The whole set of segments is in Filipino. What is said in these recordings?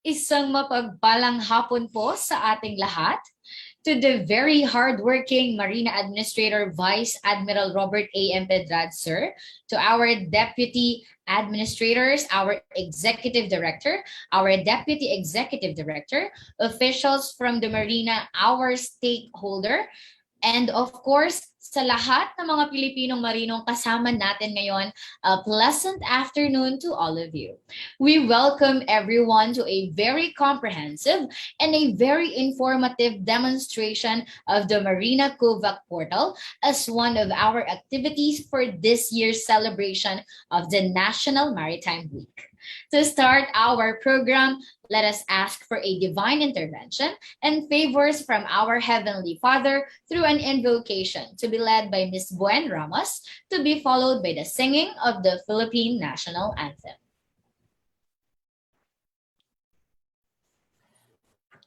Isang mapagpalang hapon po sa ating lahat. To the very hardworking Marina Administrator Vice Admiral Robert A.M. Pedrad, sir, to our Deputy Administrators, our Executive Director, our Deputy Executive Director, officials from the Marina, our stakeholder, and of course, sa lahat ng mga Pilipinong marinong kasama natin ngayon, a pleasant afternoon to all of you. We welcome everyone to a very comprehensive and a very informative demonstration of the Marina COVAC Portal as one of our activities for this year's celebration of the National Maritime Week. To start our program, let us ask for a divine intervention and favors from our Heavenly Father through an invocation to be led by Ms. Buen Ramos, to be followed by the singing of the Philippine National Anthem.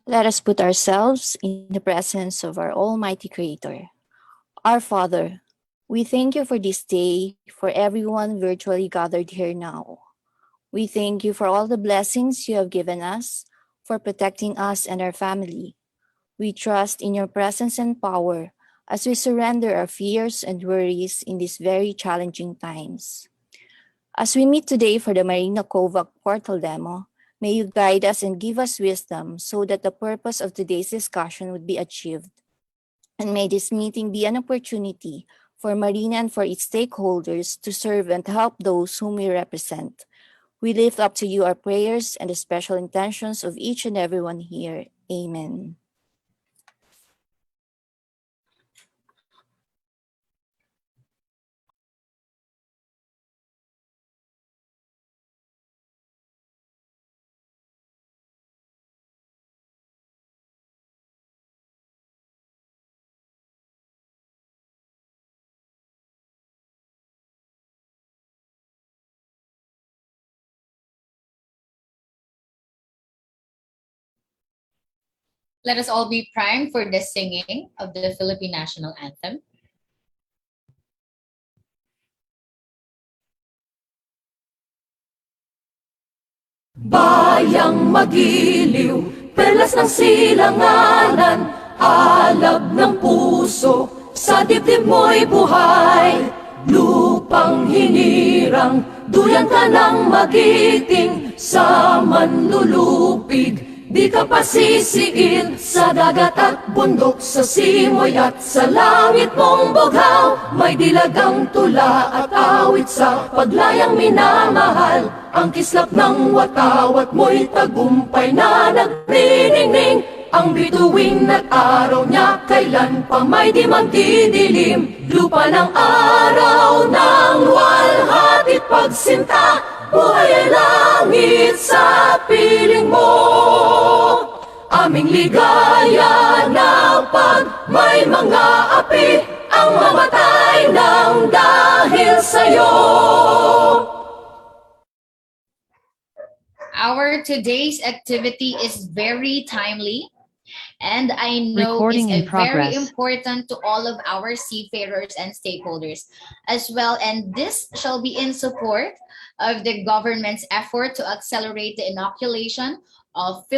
Let us put ourselves in the presence of our Almighty Creator. Our Father, we thank you for this day, for everyone virtually gathered here now. We thank you for all the blessings you have given us, for protecting us and our family. We trust in your presence and power as we surrender our fears and worries in these very challenging times. As we meet today for the Marina COVAC Portal demo, may you guide us and give us wisdom so that the purpose of today's discussion would be achieved. And may this meeting be an opportunity for Marina and for its stakeholders to serve and help those whom we represent. We lift up to you our prayers and the special intentions of each and everyone here. Amen. Let us all be primed for the singing of the Philippine National Anthem. Bayang magiliw, perlas ng silanganan, alab ng puso, sa dibdib mo'y buhay. Lupang hinirang, duyan ka ng magiting, sa manlulupig, di ka pasisiin. Sa dagat at bundok, sa simoy at sa langit mong bughaw, may dilagang tula at awit sa paglayang minamahal. Ang kislap ng watawat mo'y tagumpay na nagniningning. Ang bituin at araw niya kailan pa may di magdidilim. Lupa ng araw ng luwalhati't pagsinta, buhay ay langit sa piling mo. Aming ligaya na pag may mga api, ang mamatay ng dahil sa'yo. Our today's activity is very timely, and I know Recording is in progress. very important to all of our seafarers and stakeholders as well. And this shall be in support of the government's effort to accelerate the inoculation of the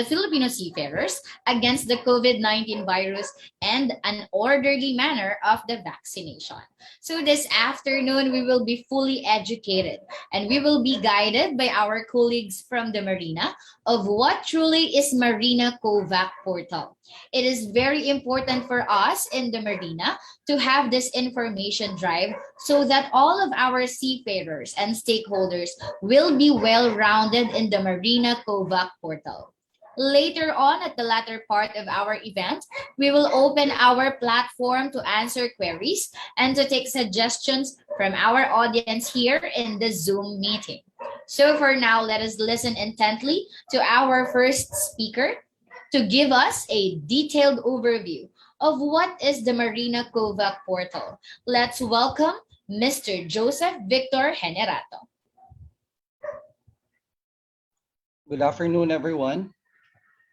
Filipino seafarers against the COVID-19 virus and an orderly manner of the vaccination. So this afternoon, we will be fully educated and we will be guided by our colleagues from the Marina of what truly is Marina COVAC Portal. It is very important for us in the Marina to have this information drive so that all of our seafarers and stakeholders will be well-rounded in the Marina COVAC Portal. Later on, at the latter part of our event, we will open our platform to answer queries and to take suggestions from our audience here in the Zoom meeting. So for now, let us listen intently to our first speaker to give us a detailed overview of what is the Marina COVAC Portal. Let's welcome Mr. Joseph Victor Generato. Good afternoon, everyone.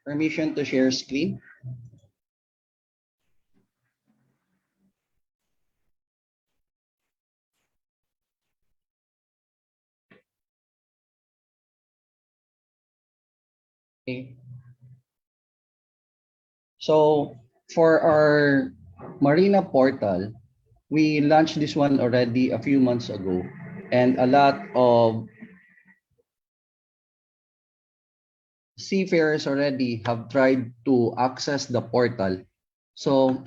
Permission to share screen. Okay. So for our Marina portal, we launched this one already a few months ago, and a lot of seafarers already have tried to access the portal. So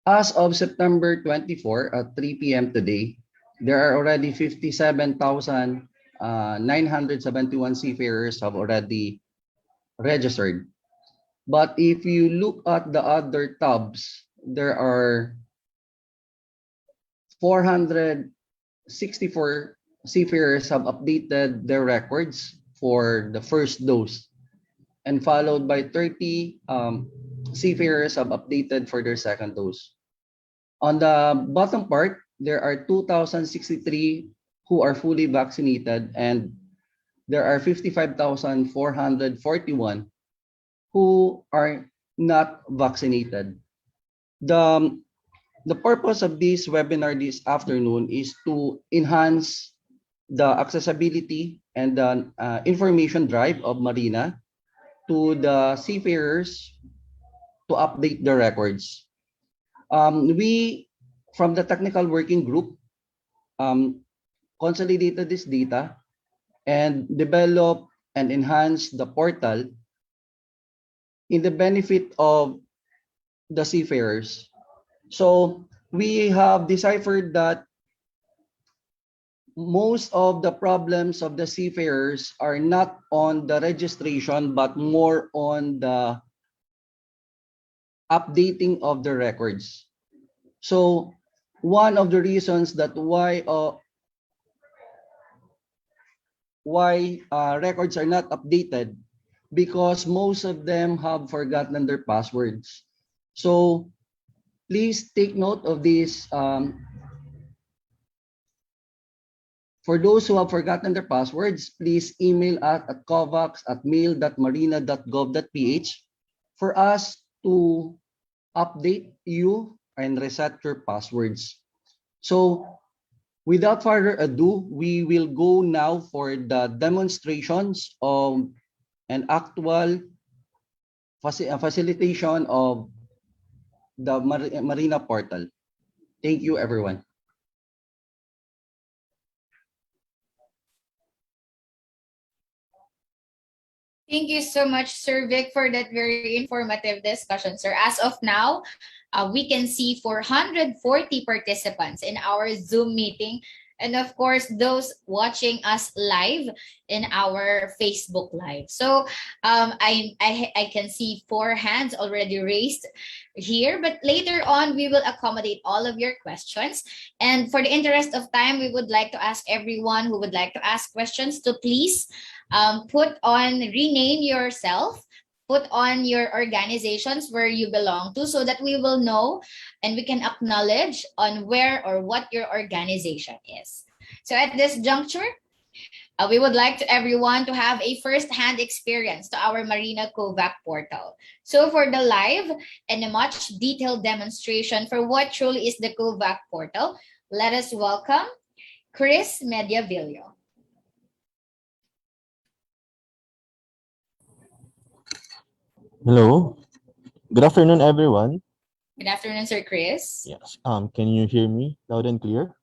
as of September 24 at 3 p.m. today, there are already 57,971 seafarers have already registered. But if you look at the other tabs, there are 464 seafarers have updated their records for the first dose, and followed by 30 seafarers have updated for their second dose. On the bottom part, there are 2,063 who are fully vaccinated, and there are 55,441 who are not vaccinated. The, the purpose of this webinar this afternoon is to enhance the accessibility and the information drive of Marina to the seafarers to update their records. We, from the technical working group, um, consolidated this data and develop and enhance the portal in the benefit of the seafarers. So we have deciphered that most of the problems of the seafarers are not on the registration, but more on the updating of the records. So one of the reasons that why records are not updated, because most of them have forgotten their passwords. So please take note of this. For those who have forgotten their passwords, please email at covax@mail.marina.gov.ph for us to update you and reset your passwords. So without further ado, we will go now for the demonstrations of an actual facilitation of the Marina portal. Thank you, everyone. Thank you so much, Sir Vic, for that very informative discussion, sir. As of now, we can see 440 participants in our Zoom meeting. And of course, those watching us live in our Facebook Live. So I can see 4 hands already raised here, but later on, we will accommodate all of your questions. And for the interest of time, we would like to ask everyone who would like to ask questions to please rename yourself, put on your organizations where you belong to, so that we will know and we can acknowledge on where or what your organization is. So at this juncture, we would like to everyone to have a first-hand experience to our Marina COVAC portal. So for the live and a much detailed demonstration for what truly is the COVAC portal, let us welcome Chris Mediavillo. Hello. Good afternoon, everyone. Good afternoon, Sir Chris. Yes. Can you hear me loud and clear?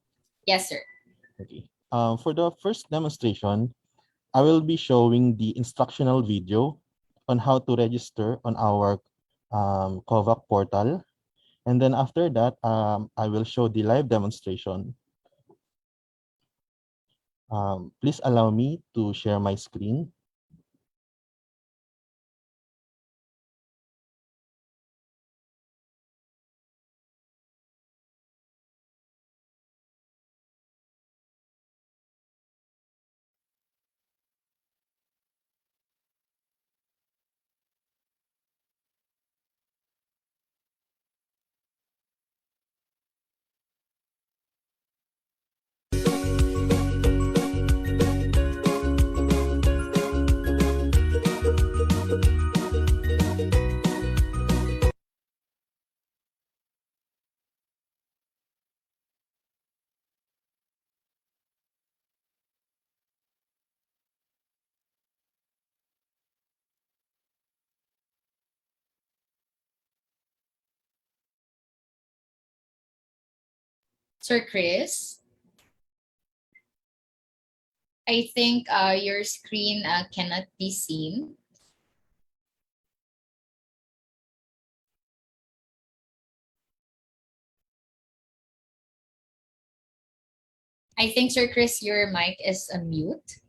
Yes, sir. Okay. For the first demonstration, I will be showing the instructional video on how to register on our COVAC portal. And then after that, I will show the live demonstration. Please allow me to share my screen. Sir Chris, I think your screen cannot be seen. I think, Sir Chris, your mic is on mute.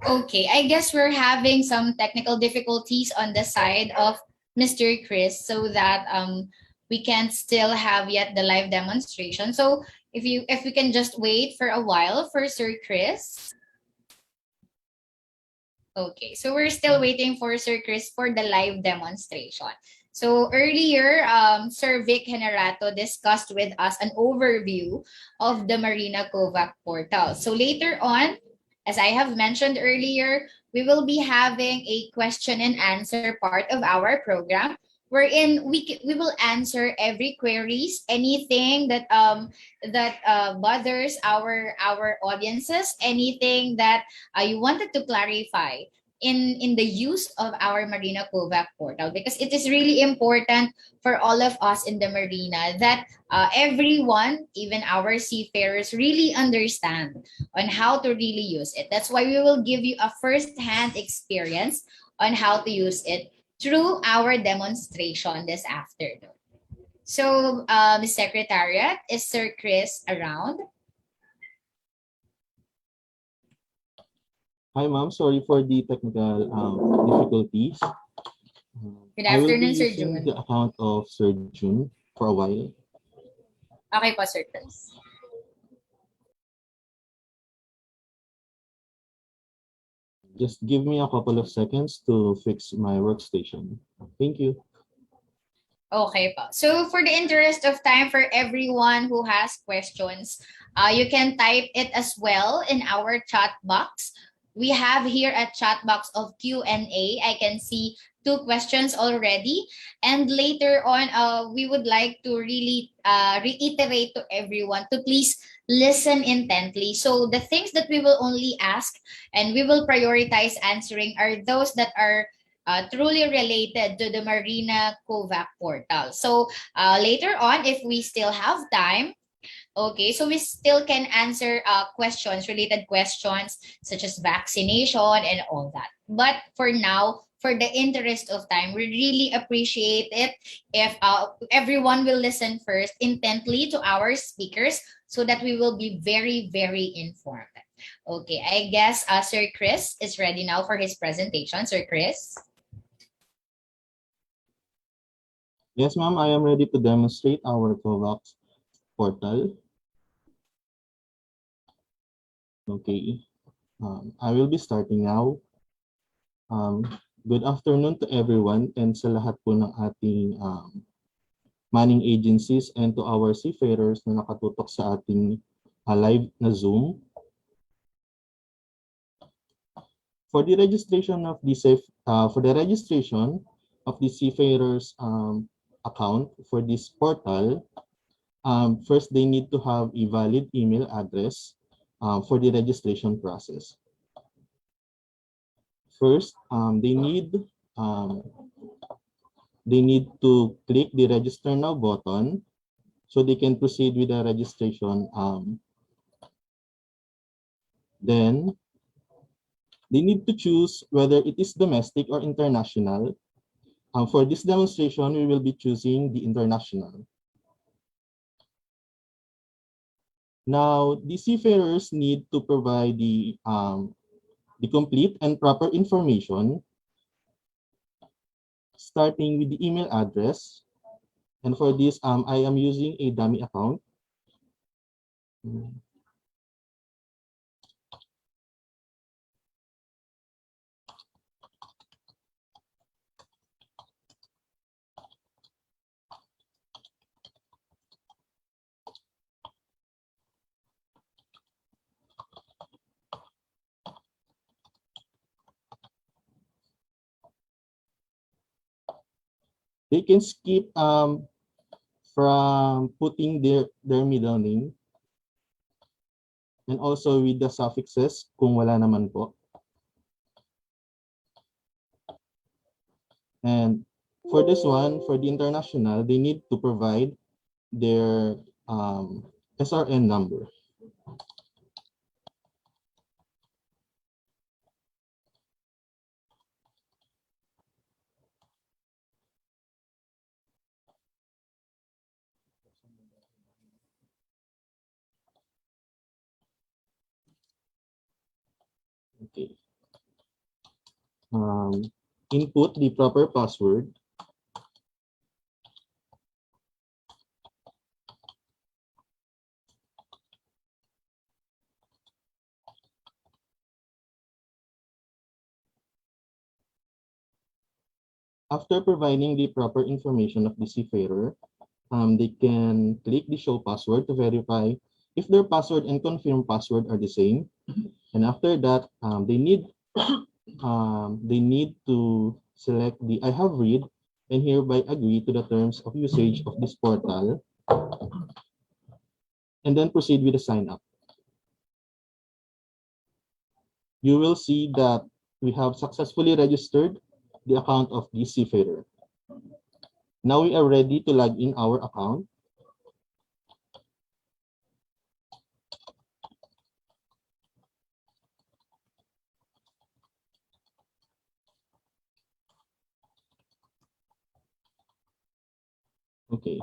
Okay, I guess we're having some technical difficulties on the side of Mr. Chris, so that we can still have yet the live demonstration. So if we can just wait for a while for Sir Chris. Okay, so we're still waiting for Sir Chris for the live demonstration. So earlier, Sir Vic Generato discussed with us an overview of the Marina COVAC portal. So later on, as I have mentioned earlier, we will be having a question and answer part of our program, wherein we will answer every queries, anything that bothers our audiences, anything that you wanted to clarify in the use of our Marina COVAC portal, because it is really important for all of us in the Marina that everyone, even our seafarers, really understand on how to really use it. That's why we will give you a first-hand experience on how to use it through our demonstration this afternoon. So, Secretariat, is Sir Chris around? Hi, ma'am. Sorry for the technical difficulties. Good I will be afternoon, Sir using June. the account of Sir June for a while. Okay po, Sir Chris. Just give me a couple of seconds to fix my workstation. Thank you. Okay po. So for the interest of time, for everyone who has questions, you can type it as well in our chat box. We have here a chat box of Q&A. I can see 2 questions already. And later on, we would like to really reiterate to everyone to please listen intently. So the things that we will only ask and we will prioritize answering are those that are truly related to the Marina COVAC portal. So later on, if we still have time, okay, so we still can answer questions, related questions such as vaccination and all that. But for now, for the interest of time, we really appreciate it if everyone will listen first intently to our speakers so that we will be very, very informed. Okay, I guess Sir Chris is ready now for his presentation. Sir Chris? Yes, ma'am. I am ready to demonstrate our COVAC portal. Okay. I will be starting now. Good afternoon to everyone and sa lahat po ng ating manning agencies and to our seafarers na nakatutok sa ating live na Zoom. For the registration of the seafarers account for this portal, first they need to have a valid email address for the registration process. First, they need to click the register now button so they can proceed with the registration. Then they need to choose whether it is domestic or international. For this demonstration, we will be choosing the international. Now, the seafarers need to provide the complete and proper information, starting with the email address. And for this, I am using a dummy account. They can skip from putting their middle name, and also with the suffixes kung wala naman po. And for this one, for the international, they need to provide their SRN number. Okay. Input the proper password. After providing the proper information of the seafarer, they can click the show password to verify if their password and confirm password are the same. And after that, they need to select the I have read and hereby agree to the terms of usage of this portal, and then proceed with the sign up. You will see that we have successfully registered the account of the seafarer. Now we are ready to log in our account. Okay.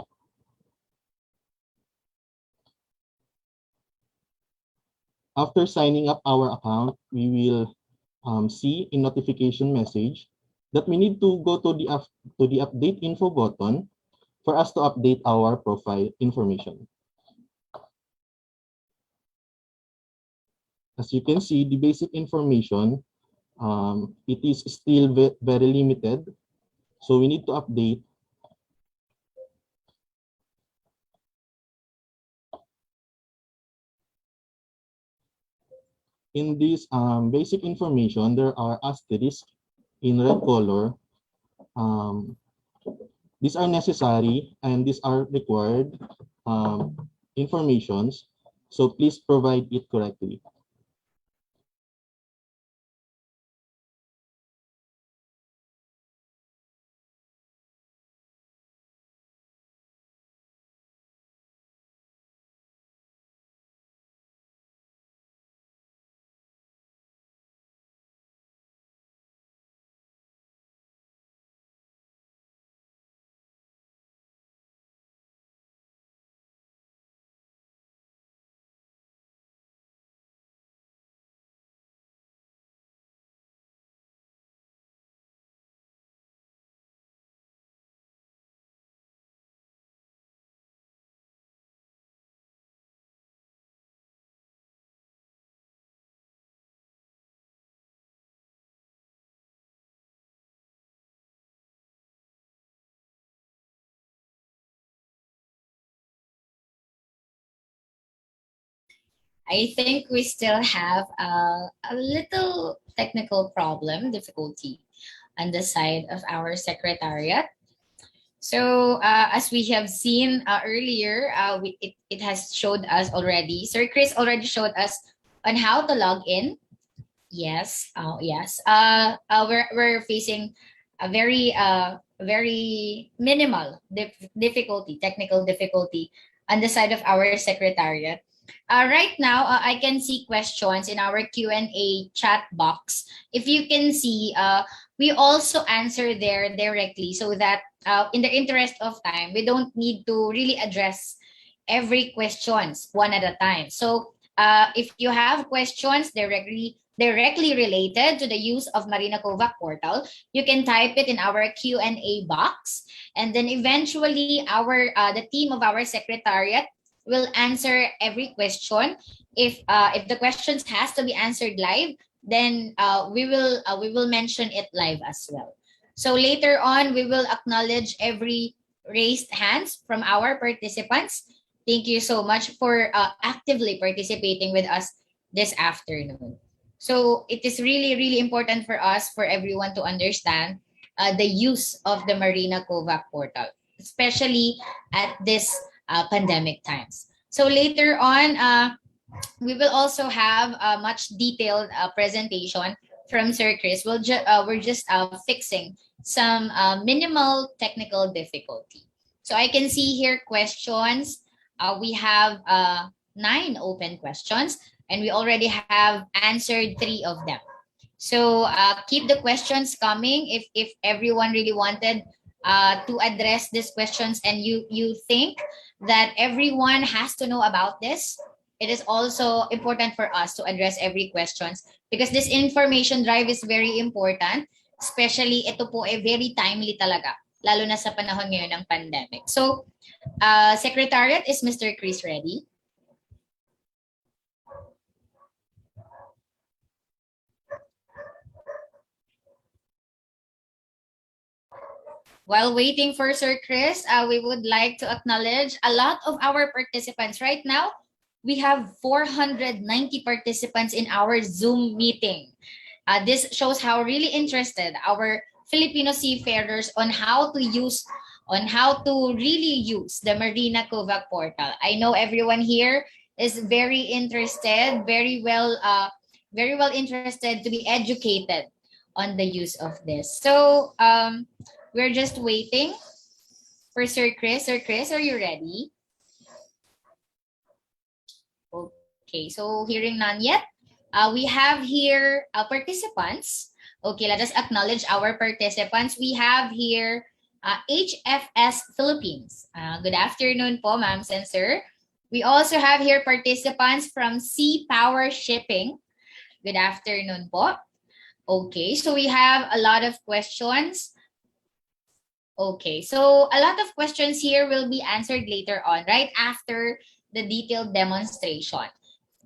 After signing up our account, we will see a notification message that we need to go to the update info button for us to update our profile information. As you can see, the basic information, it is still very limited. So we need to update. In this basic information, there are asterisks in red color. These are necessary and these are required informations. So please provide it correctly. I think we still have a little technical problem, difficulty on the side of our secretariat. So as we have seen earlier, it has showed us already. Sir Chris already showed us on how to log in. Yes, yes. We're facing a very minimal difficulty, technical difficulty on the side of our secretariat. Right now, I can see questions in our Q&A chat box. If you can see, we also answer there directly so that in the interest of time, we don't need to really address every questions one at a time. So if you have questions directly related to the use of Marina COVAC Portal, you can type it in our Q&A box, and then eventually the team of our secretariat will answer every question. If the questions has to be answered live, then we will mention it live as well. So later on, we will acknowledge every raised hands from our participants. Thank you so much for actively participating with us this afternoon. So it is really, really important for us, for everyone to understand the use of the Marina COVAC portal, especially at this pandemic times. So later on, we will also have a much detailed presentation from Sir Chris. We're just fixing some minimal technical difficulty. So I can see here questions. We have 9 open questions, and we already have answered 3 of them. So keep the questions coming if everyone really wanted to address these questions, and you think that everyone has to know about this. It is also important for us to address every questions because this information drive is very important, especially ito po ay very timely talaga, lalo na sa panahon ngayon ng pandemic. So, Secretariat, is Mr. Chris ready? While waiting for Sir Chris, we would like to acknowledge a lot of our participants. Right now, we have 490 participants in our Zoom meeting. This shows how really interested our Filipino seafarers on how to really use the Marina COVAC portal. I know everyone here is very interested, very well interested to be educated on the use of this. So we're just waiting for Sir Chris. Sir Chris, are you ready? Okay, so hearing none yet. We have here participants. Okay, let us acknowledge our participants. We have here HFS Philippines. Good afternoon po, ma'ams and sir. We also have here participants from Sea Power Shipping. Good afternoon po. Okay, so we have a lot of questions. Okay, so a lot of questions here will be answered later on, right after the detailed demonstration.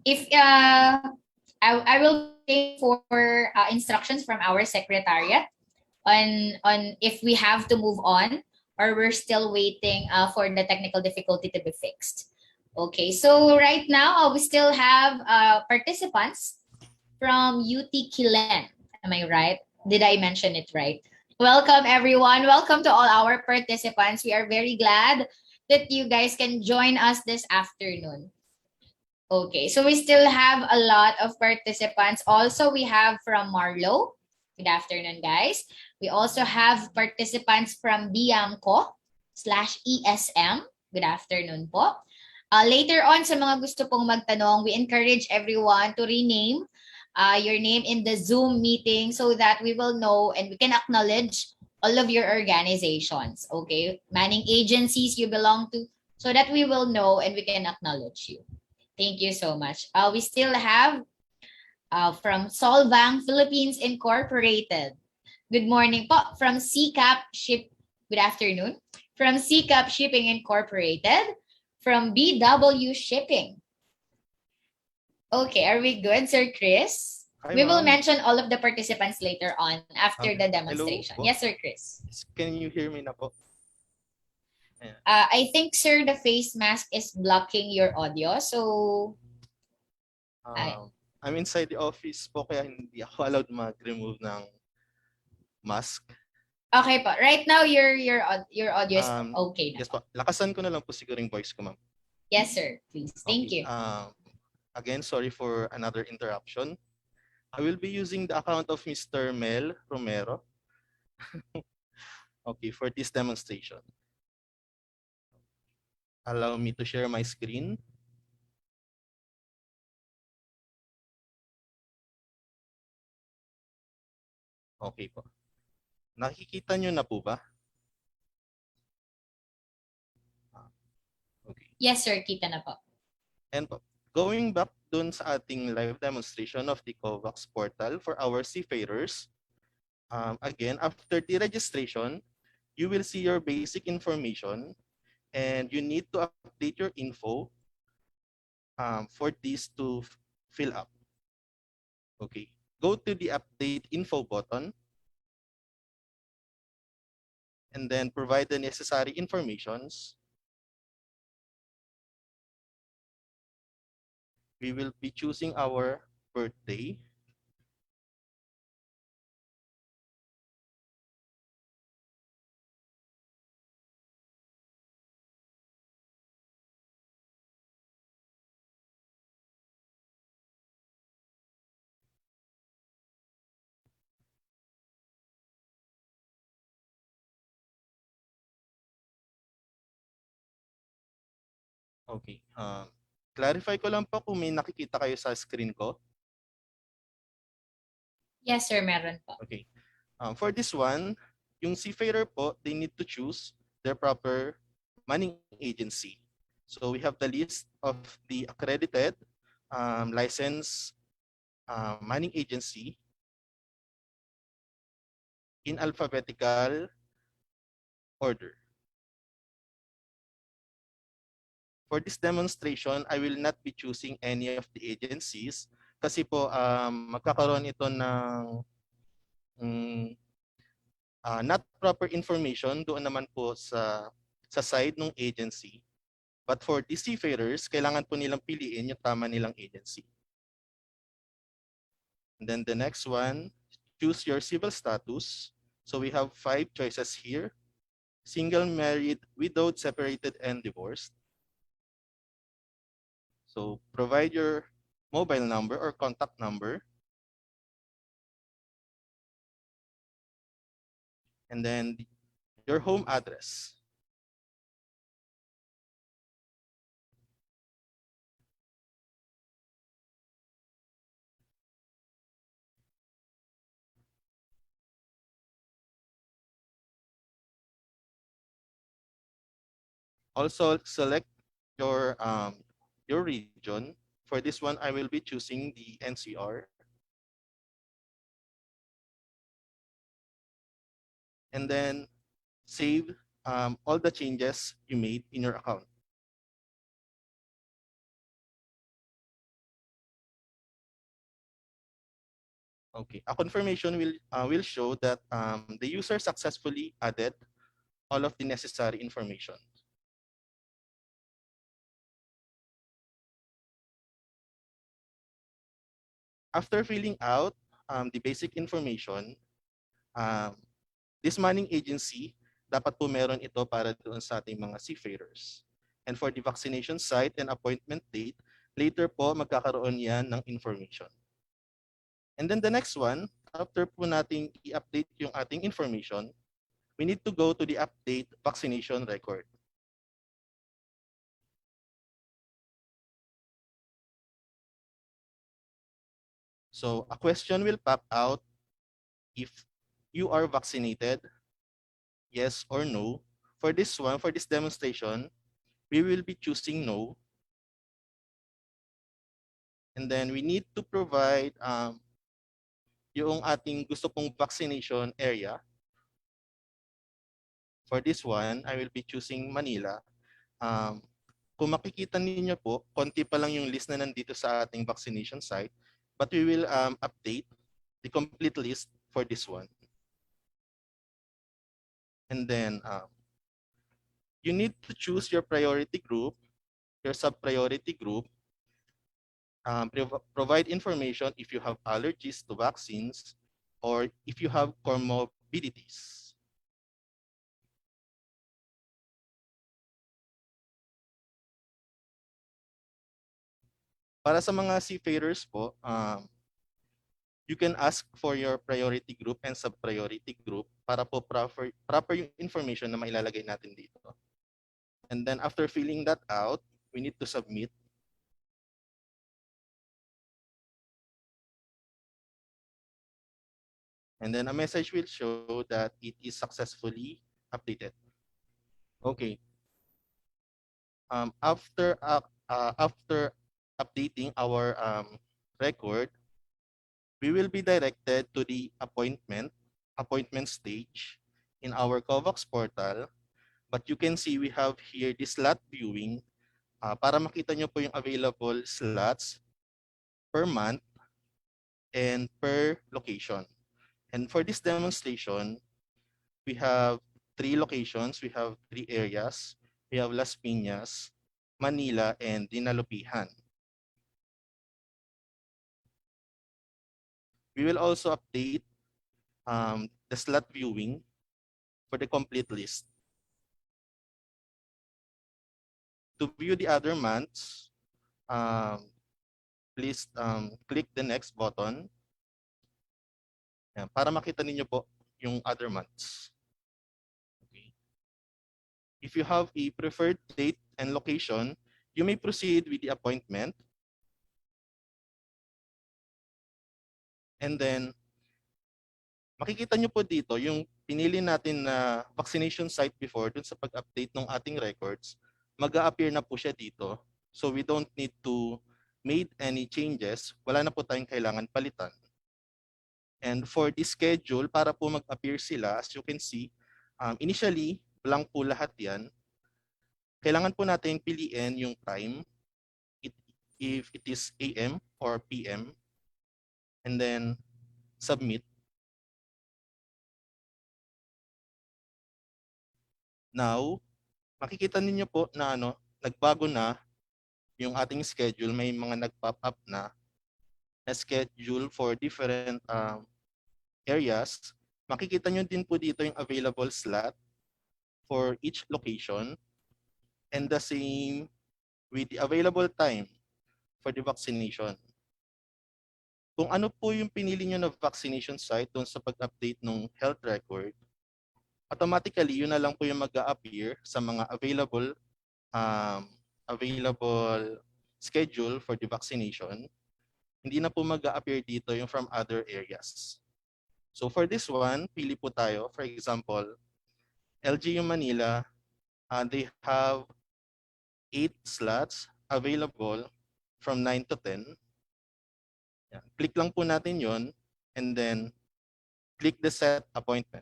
If I will wait for instructions from our secretariat on if we have to move on or we're still waiting for the technical difficulty to be fixed. Okay, so right now we still have participants from UT Kilen. Am I right? Did I mention it right? Welcome everyone. Welcome to all our participants. We are very glad that you guys can join us this afternoon. Okay, so we still have a lot of participants. Also, we have from Marlo. Good afternoon, guys. We also have participants from Biamco/ESM. Good afternoon po. Later on, sa mga gusto pong magtanong, we encourage everyone to rename your name in the Zoom meeting so that we will know and we can acknowledge all of your organizations, okay? Manning agencies you belong to, so that we will know and we can acknowledge you. Thank you so much. We still have from Solvang Philippines Incorporated. Good morning po. From CCAP Ship, good afternoon. From CCAP Shipping Incorporated. From BW Shipping. Okay, are we good, Sir Chris? Hi, we will ma'am. mention all of the participants later on after Okay. the demonstration. Hello po. Yes, Sir Chris. Can you hear me na po? I think, sir, the face mask is blocking your audio. So, I'm inside the office po kaya hindi ako allowed mag-remove ng mask. okay po. Right now, your audio is okay na. Yes po. Lakasan ko na lang po siguro yung voice ko, ma'am. Yes, sir. Please. Thank Okay. you. Again, sorry for another interruption. I will be using the account of Mr. Mel Romero. Okay, for this demonstration. Allow me to share my screen. Okay po. Nakikita nyo na po ba? Okay. Yes, sir. Kita na po. And po, going back dun sa ating live demonstration of the COVAC Portal for our seafarers, again, after the registration, you will see your basic information and you need to update your info for this to fill up. Okay, go to the update info button and then provide the necessary informations. We will be choosing our birthday. Okay. Clarify ko lang po kung may nakikita kayo sa screen ko. Yes, sir, meron po. Okay. For this one, yung seafarer po, they need to choose their proper manning agency. So we have the list of the accredited licensed manning agency in alphabetical order. For this demonstration, I will not be choosing any of the agencies kasi po magkakaroon ito ng not proper information doon naman po sa side ng agency. But for the seafarers, kailangan po nilang piliin yung tama nilang agency. And then the next one, choose your civil status. So we have 5 choices here. Single, married, widowed, separated, and divorced. So provide your mobile number or contact number. And then your home address. Also select your region. For this one, I will be choosing the NCR. And then save all the changes you made in your account. Okay, a confirmation will show that the user successfully added all of the necessary information. After filling out the basic information, this manning agency, dapat po meron ito para doon sa ating mga seafarers. And for the vaccination site and appointment date, later po magkakaroon yan ng information. And then the next one, after po nating i-update yung ating information, we need to go to the update vaccination record. So a question will pop out if you are vaccinated, yes or no. For this one, for this demonstration, we will be choosing no. And then we need to provide yung ating gusto pong vaccination area. For this one, I will be choosing Manila. Kung makikita ninyo po, konti pa lang yung list na nandito sa ating vaccination site, but we will update the complete list for this one. And then you need to choose your priority group, your sub-priority group, provide information if you have allergies to vaccines or if you have comorbidities. Para sa mga seafarers po, you can ask for your priority group and sub-priority group para po proper yung information na mailalagay natin dito. And then after filling that out, we need to submit. And then a message will show that it is successfully updated. Okay. After updating our record, we will be directed to the appointment stage in our COVAC Portal. But you can see we have here the slot viewing para makita nyo po yung available slots per month and per location. And for this demonstration, we have 3 locations, we have 3 areas. We have Las Piñas, Manila, and Dinalupihan. We will also update the slot viewing for the complete list. To view the other months, please click the next button. Yan, para makita ninyo po yung other months. Okay. If you have a preferred date and location, you may proceed with the appointment. And then, makikita nyo po dito yung pinili natin na vaccination site before dun sa pag-update ng ating records, mag-a-appear na po siya dito. So we don't need to make any changes. Wala na po tayong kailangan palitan. And for the schedule, para po mag-appear sila, as you can see, initially, blank po lahat yan. Kailangan po natin piliin yung time, if it is AM or PM, and then submit. Now, makikita ninyo po na nagbago na yung ating schedule. May mga nag-pop up na schedule for different areas. Makikita nyo din po dito yung available slot for each location, and the same with the available time for the vaccination. Kung ano po yung pinili nyo na vaccination site doon sa pag-update ng health record, automatically yun na lang po yung mag-a-appear sa mga available schedule for the vaccination. Hindi na po mag-a-appear dito yung from other areas. So for this one, pili po tayo. For example, LGU Manila, they have 8 slots available from 9 to 10. Yan. Click lang po natin yon, and then click the set appointment.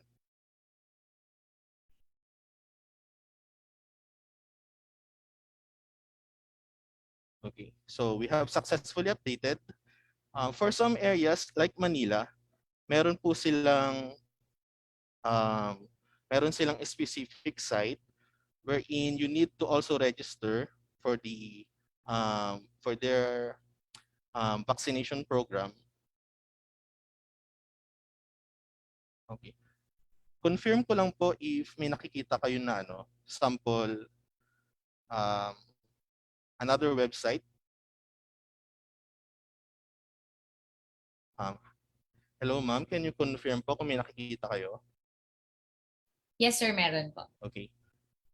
Okay, so we have successfully updated. For some areas like Manila, meron po silang specific site wherein you need to also register for their vaccination program. Okay. Confirm ko lang po if may nakikita kayo na sample another website. Hello ma'am, can you confirm po kung may nakikita kayo? Yes, sir, meron po. Okay.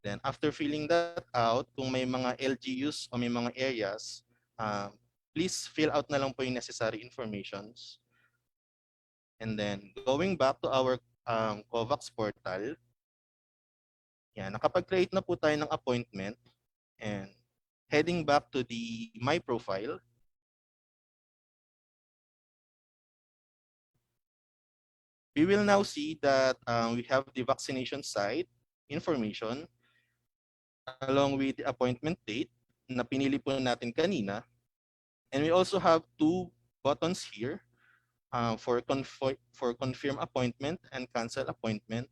Then after filling that out, kung may mga LGUs o may mga areas, please fill out na lang po yung necessary informations. And then going back to our COVAC portal, yan, nakapag-create na po tayo ng appointment, and heading back to the My Profile, we will now see that we have the vaccination site information along with the appointment date na pinili po natin kanina. And we also have 2 buttons here for confirm appointment and cancel appointment.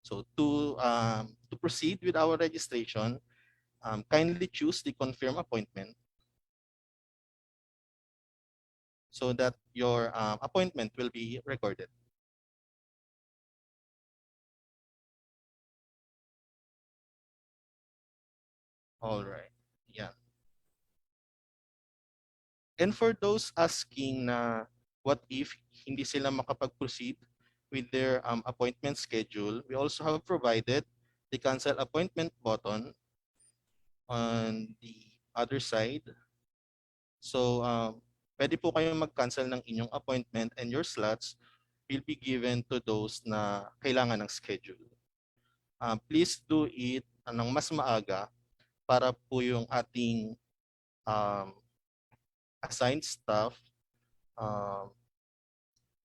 So to proceed with our registration, kindly choose the confirm appointment so that your appointment will be recorded. All right. Yeah. And for those asking na what if hindi sila makapag-proceed with their appointment schedule, we also have provided the cancel appointment button on the other side. So pwede po kayong mag-cancel ng inyong appointment, and your slots will be given to those na kailangan ng schedule. Please do it ng mas maaga para po yung ating assigned staff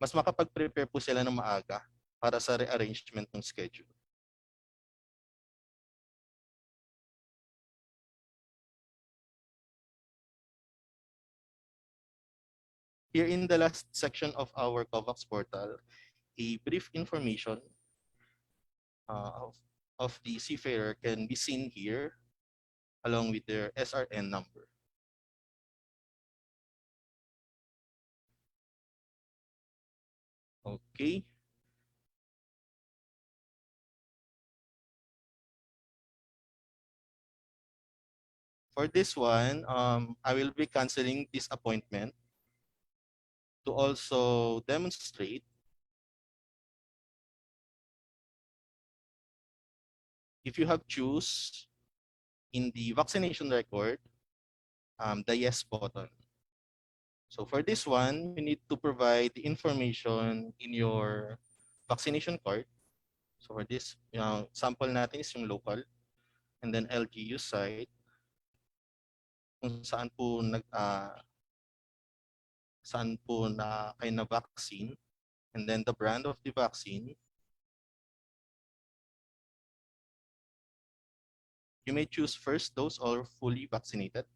mas makapag-prepare po sila ng maaga para sa rearrangement ng schedule. Here in the last section of our COVAC portal, a brief information of the seafarer can be seen here along with their SRN number. Okay. For this one, I will be canceling this appointment to also demonstrate if you have choose in the vaccination record, the yes button. So for this one, you need to provide the information in your vaccination card. So for this, sample natin is yung local, and then LGU site, kung saan po na kayo na vaccine, and then the brand of the vaccine. You may choose first dose or fully vaccinated,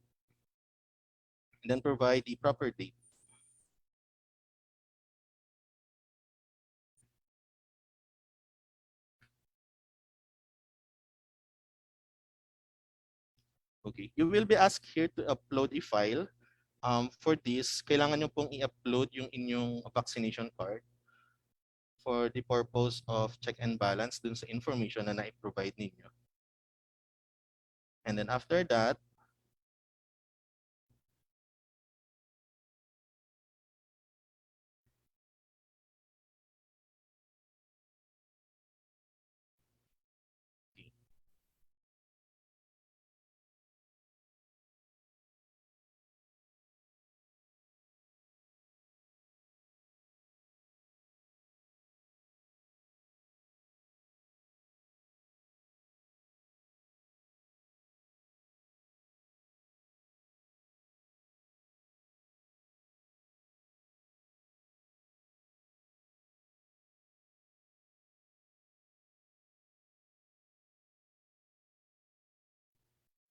and then provide the proper date. Okay, you will be asked here to upload a file. For this, kailangan nyo pong i-upload yung inyong vaccination card for the purpose of check and balance dun sa information na na-provide ninyo. And then after that,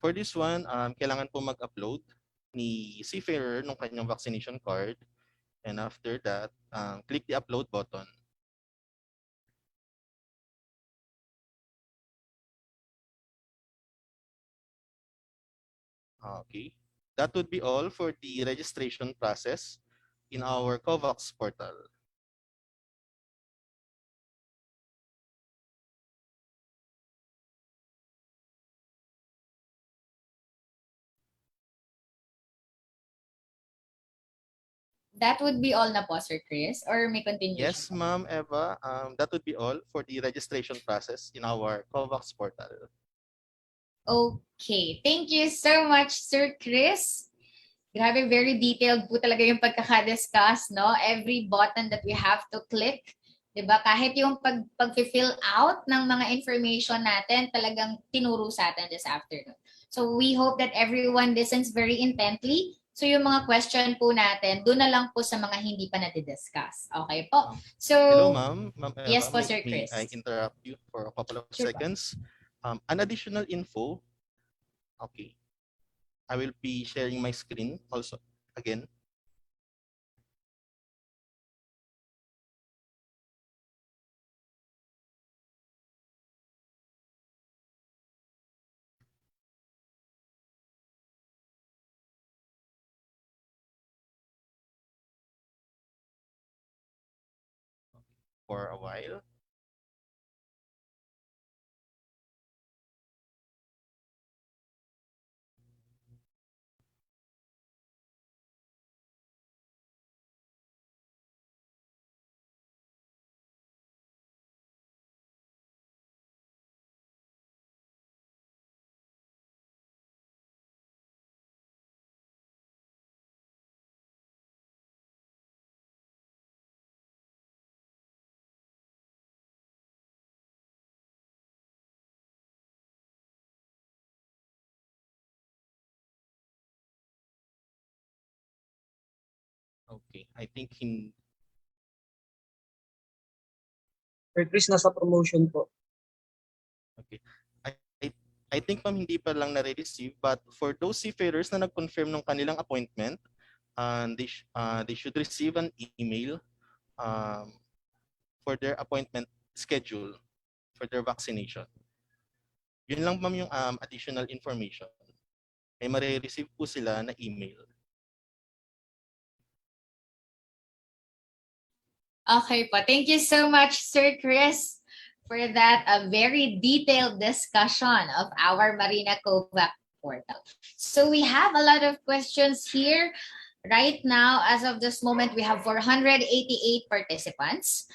for this one, kailangan po mag-upload ni Seafarer ng kanyang vaccination card. And after that, click the upload button. Okay, that would be all for the registration process in our COVAC portal. That would be all na po, Sir Chris, or may continuation? Yes, Ma'am Eva, that would be all for the registration process in our COVAC portal. Okay, thank you so much, Sir Chris. Grabe, very detailed po talaga yung pagkaka-discuss, no? Every button that we have to click, 'di ba? Kahit yung pag-fill out ng mga information natin, talagang tinuro sa atin this afternoon. So we hope that everyone listens very intently. So yung mga question po natin, doon na lang po sa mga hindi pa na-discuss. Okay po? So, hello, Ma'am. Ma'am Eva, yes po, Sir may Chris. I interrupt you for a couple of Sure po. seconds? An additional info. Okay. I will be sharing my screen also again. For a while. Okay, I think Sir Chris, nasa promotion po. okay. I think ma'am hindi pa lang na-receive, but for those seafarers na nag-confirm ng kanilang appointment, they should receive an email for their appointment schedule for their vaccination. Yun lang ma'am yung additional information. May mare-receive po sila na email. Okay po. Thank you so much, Sir Chris, for that very detailed discussion of our Marina COVAC portal. So we have a lot of questions here. Right now, as of this moment, we have 488 participants.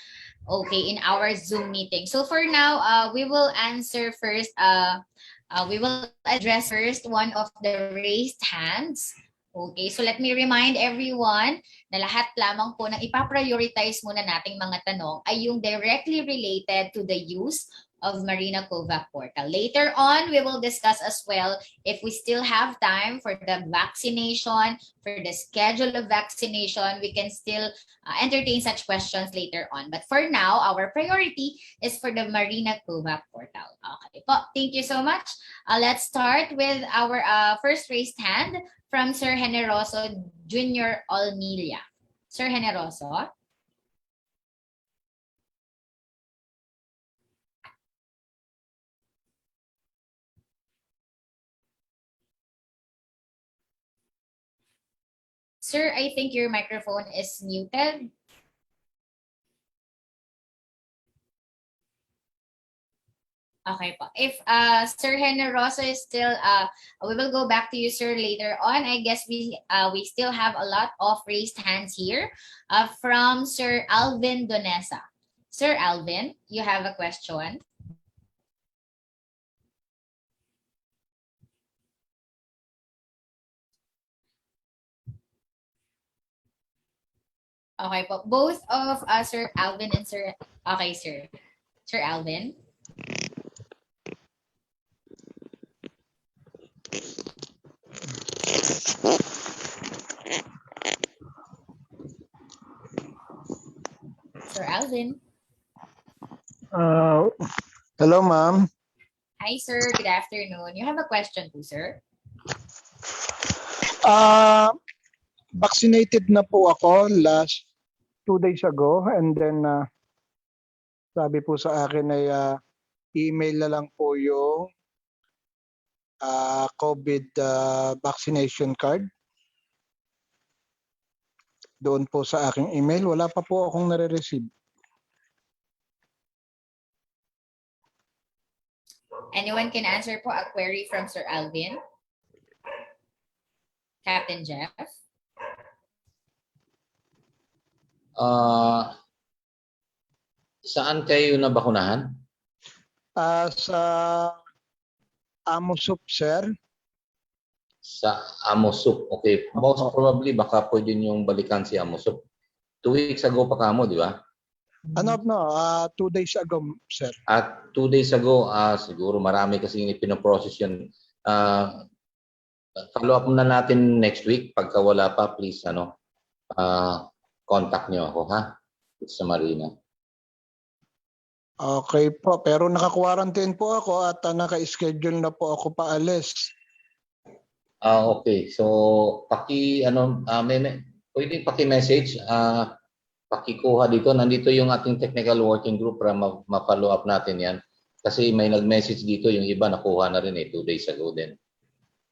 Okay, in our Zoom meeting. So for now, we will answer first, we will address first one of the raised hands. Okay, so let me remind everyone na lahat lamang po ng ipaprioritize muna nating mga tanong ay yung directly related to the use of Marina COVAC Portal. Later on, we will discuss as well if we still have time for the vaccination, for the schedule of vaccination, we can still entertain such questions later on. But for now, our priority is for the Marina COVAC Portal. Okay po, thank you so much. Let's start with our first raised hand from Sir Generoso Jr. Olmilia. Sir Generoso. Sir, I think your microphone is muted. Okay po. If Sir Generoso is still, we will go back to you, sir, later on. I guess we still have a lot of raised hands here from Sir Alvin Donesa. Sir Alvin, you have a question. Okay po. Both of Sir Alvin and Sir... Okay, sir. Sir Alvin. Sir Alvin. Hello, ma'am. Hi, sir. Good afternoon. You have a question too, sir? Vaccinated na po ako last 2 days ago, and then sabi po sa akin ay email na lang po yung COVID vaccination card. Doon po sa aking email, wala pa po akong nare-receive. Anyone can answer po a query from Sir Alvin? Captain Jeff? Saan kayo nabakunahan? Sa Amosup, sir. Sa Amosup. Okay. Most probably, baka pwede niyong balikan si Amosup. 2 weeks ago pa kamo, di ba? 2 days ago, sir. At 2 days ago, siguro marami kasi pinaprocess yun. Follow up na natin next week. Pagka wala pa, please, contact niyo ako, ha? Sa Marina. Okay po, pero naka-quarantine po ako at naka-schedule na po ako paalis. Okay. So, pwede paki-message, pakikuha dito. Nandito yung ating technical working group para ma-follow up natin yan. Kasi may nag-message dito, yung iba nakuha na rin 2 days ago din.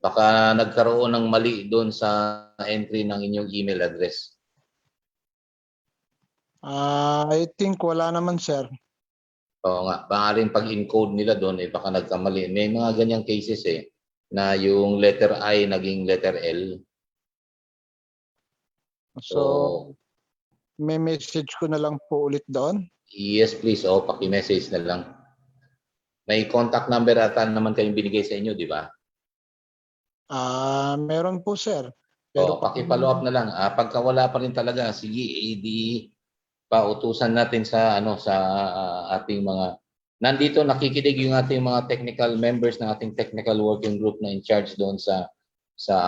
Baka nagkaroon ng mali doon sa entry ng inyong email address. I think wala naman, sir. Oo nga, maaaring pag-encode nila doon, baka nagkamali. May mga ganyang cases na yung letter I naging letter L. So may message ko na lang po ulit doon? Yes, please. Paki-message na lang. May contact number ata naman kayong binigay sa inyo, di ba? Meron po, sir. Pero paki-follow up na lang. Pagka wala pa rin talaga, sige, pautusan natin sa ating mga nandito nakikinig yung ating mga technical members ng ating technical working group na in charge doon sa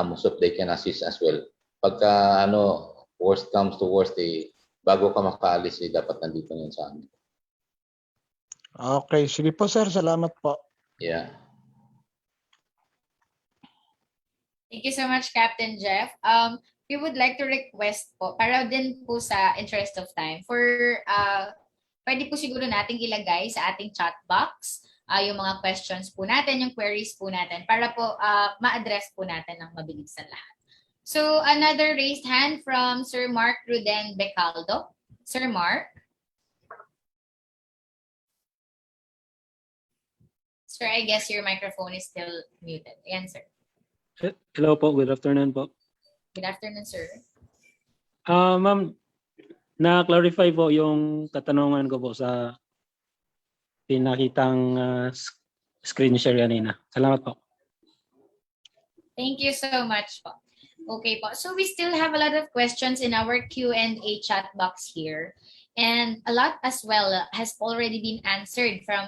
Amosup. They can assist as well. Pagka worst comes to worst, bago ka makaalis, dapat nandito yun sa amin. Okay, sige po, sir. Salamat po. Yeah. Thank you so much, Captain Jeff. We would like to request po, para din po sa interest of time, for pwede po siguro nating ilagay sa ating chat box yung mga questions po natin, yung queries po natin, para po ma-address po natin ng mabilisan lahat. So, another raised hand from Sir Mark Ruden Becaldo. Sir Mark? Sir, I guess your microphone is still muted. Ayan, sir. Hello po, good afternoon po. Good afternoon, sir. Ma'am, Na-clarify po yung katanungan ko po sa pinakitang screen share kanina. Salamat po. Thank you so much po. Okay po. So we still have a lot of questions in our Q&A chat box here. And a lot as well has already been answered from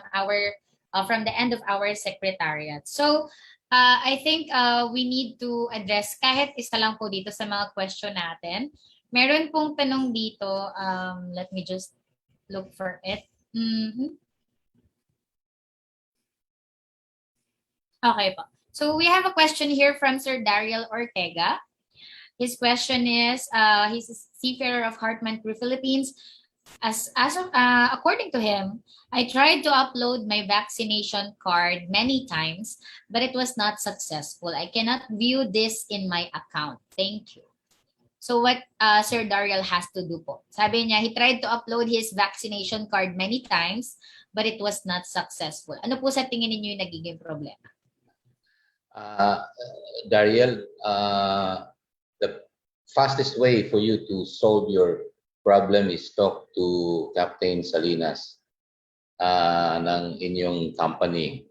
the end of our secretariat. So I think we need to address kahit isa lang po dito sa mga question natin. Meron pong tanong dito. Let me just look for it. Okay po. So we have a question here from Sir Daryl Ortega. His question is, he's a seafarer of Hartman Crew Philippines. According to him, I tried to upload my vaccination card many times, but it was not successful. I cannot view this in my account. Thank you. So what Sir Daryl has to do po? Sabi niya, he tried to upload his vaccination card many times, but it was not successful. Ano po sa tingin ninyo yung nagiging problema? Daryl, the fastest way for you to solve your problem is talk to Captain Salinas ng inyong company.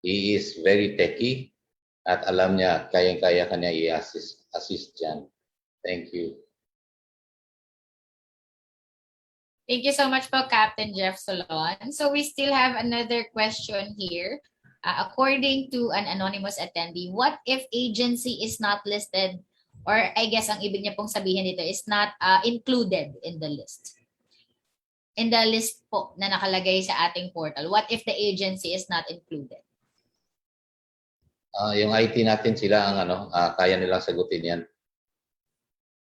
He is very techy at alam niya, kayang-kaya ka niya i-assist dyan. Thank you. Thank you so much po, Captain Jeff Solon. So we still have another question here. According to an anonymous attendee, what if agency is not listed, or I guess ang ibig niya pong sabihin dito is not included in the list? In the list po na nakalagay sa ating portal, what if the agency is not included? Yung IT natin sila ang kaya nilang sagutin yan.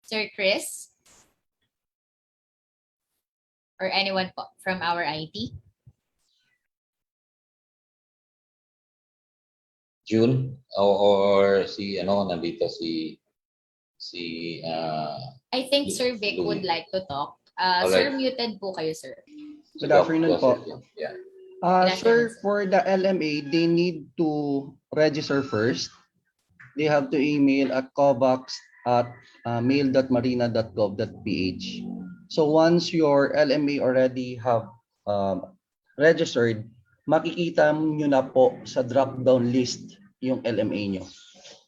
Sir Chris? Or anyone po from our IT? June or si nandito si I think Sir Vic Louis would like to talk. Alright. Sir, muted po kayo, sir. Good afternoon po. Yeah. Sir, for the LMA, they need to register first. They have to email at covax@mail.marina.gov.ph. So once your LMA already have registered, makikita nyo na po sa drop-down list yung LMA nyo.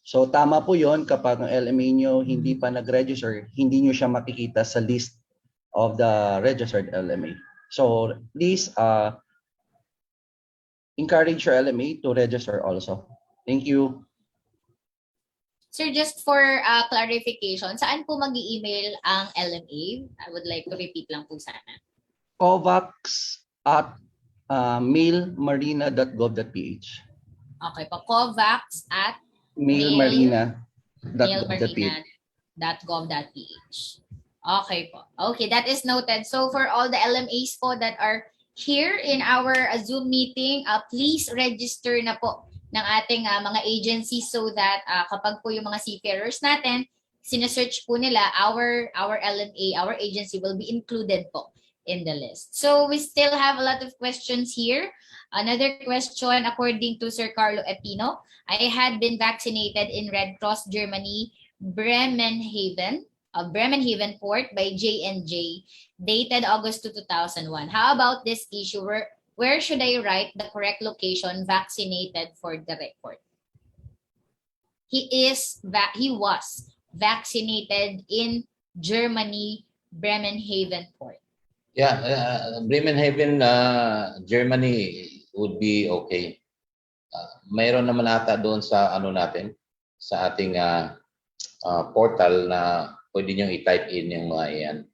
So tama po yon, kapag ang LMA nyo hindi pa nag-register, hindi nyo siya makikita sa list of the registered LMA. So please encourage your LMA to register also. Thank you. Sir, just for clarification, saan po mag-i-email ang LMA? I would like to repeat lang po sana. covax@mailmarina.gov.ph. Okay po, covax at mailmarina.gov.ph. Okay po. Okay, that is noted. So for all the LMAs po that are here in our Zoom meeting, please register na po ng ating mga agencies so that kapag po yung mga seafarers natin, sinesearch po nila, our LMA, our agency will be included po in the list. So we still have a lot of questions here. Another question, according to Sir Carlo Epino, I had been vaccinated in Red Cross Germany, Bremenhaven Port by J&J, dated August 2001. How about this issue? Where should I write the correct location vaccinated for the record? He was vaccinated in Germany, Bremenhaven Port. Yeah, Bremenhaven, Germany would be okay. Mayroon naman ata doon sa sa ating portal na pwede nyo i-type in yung mga iyan.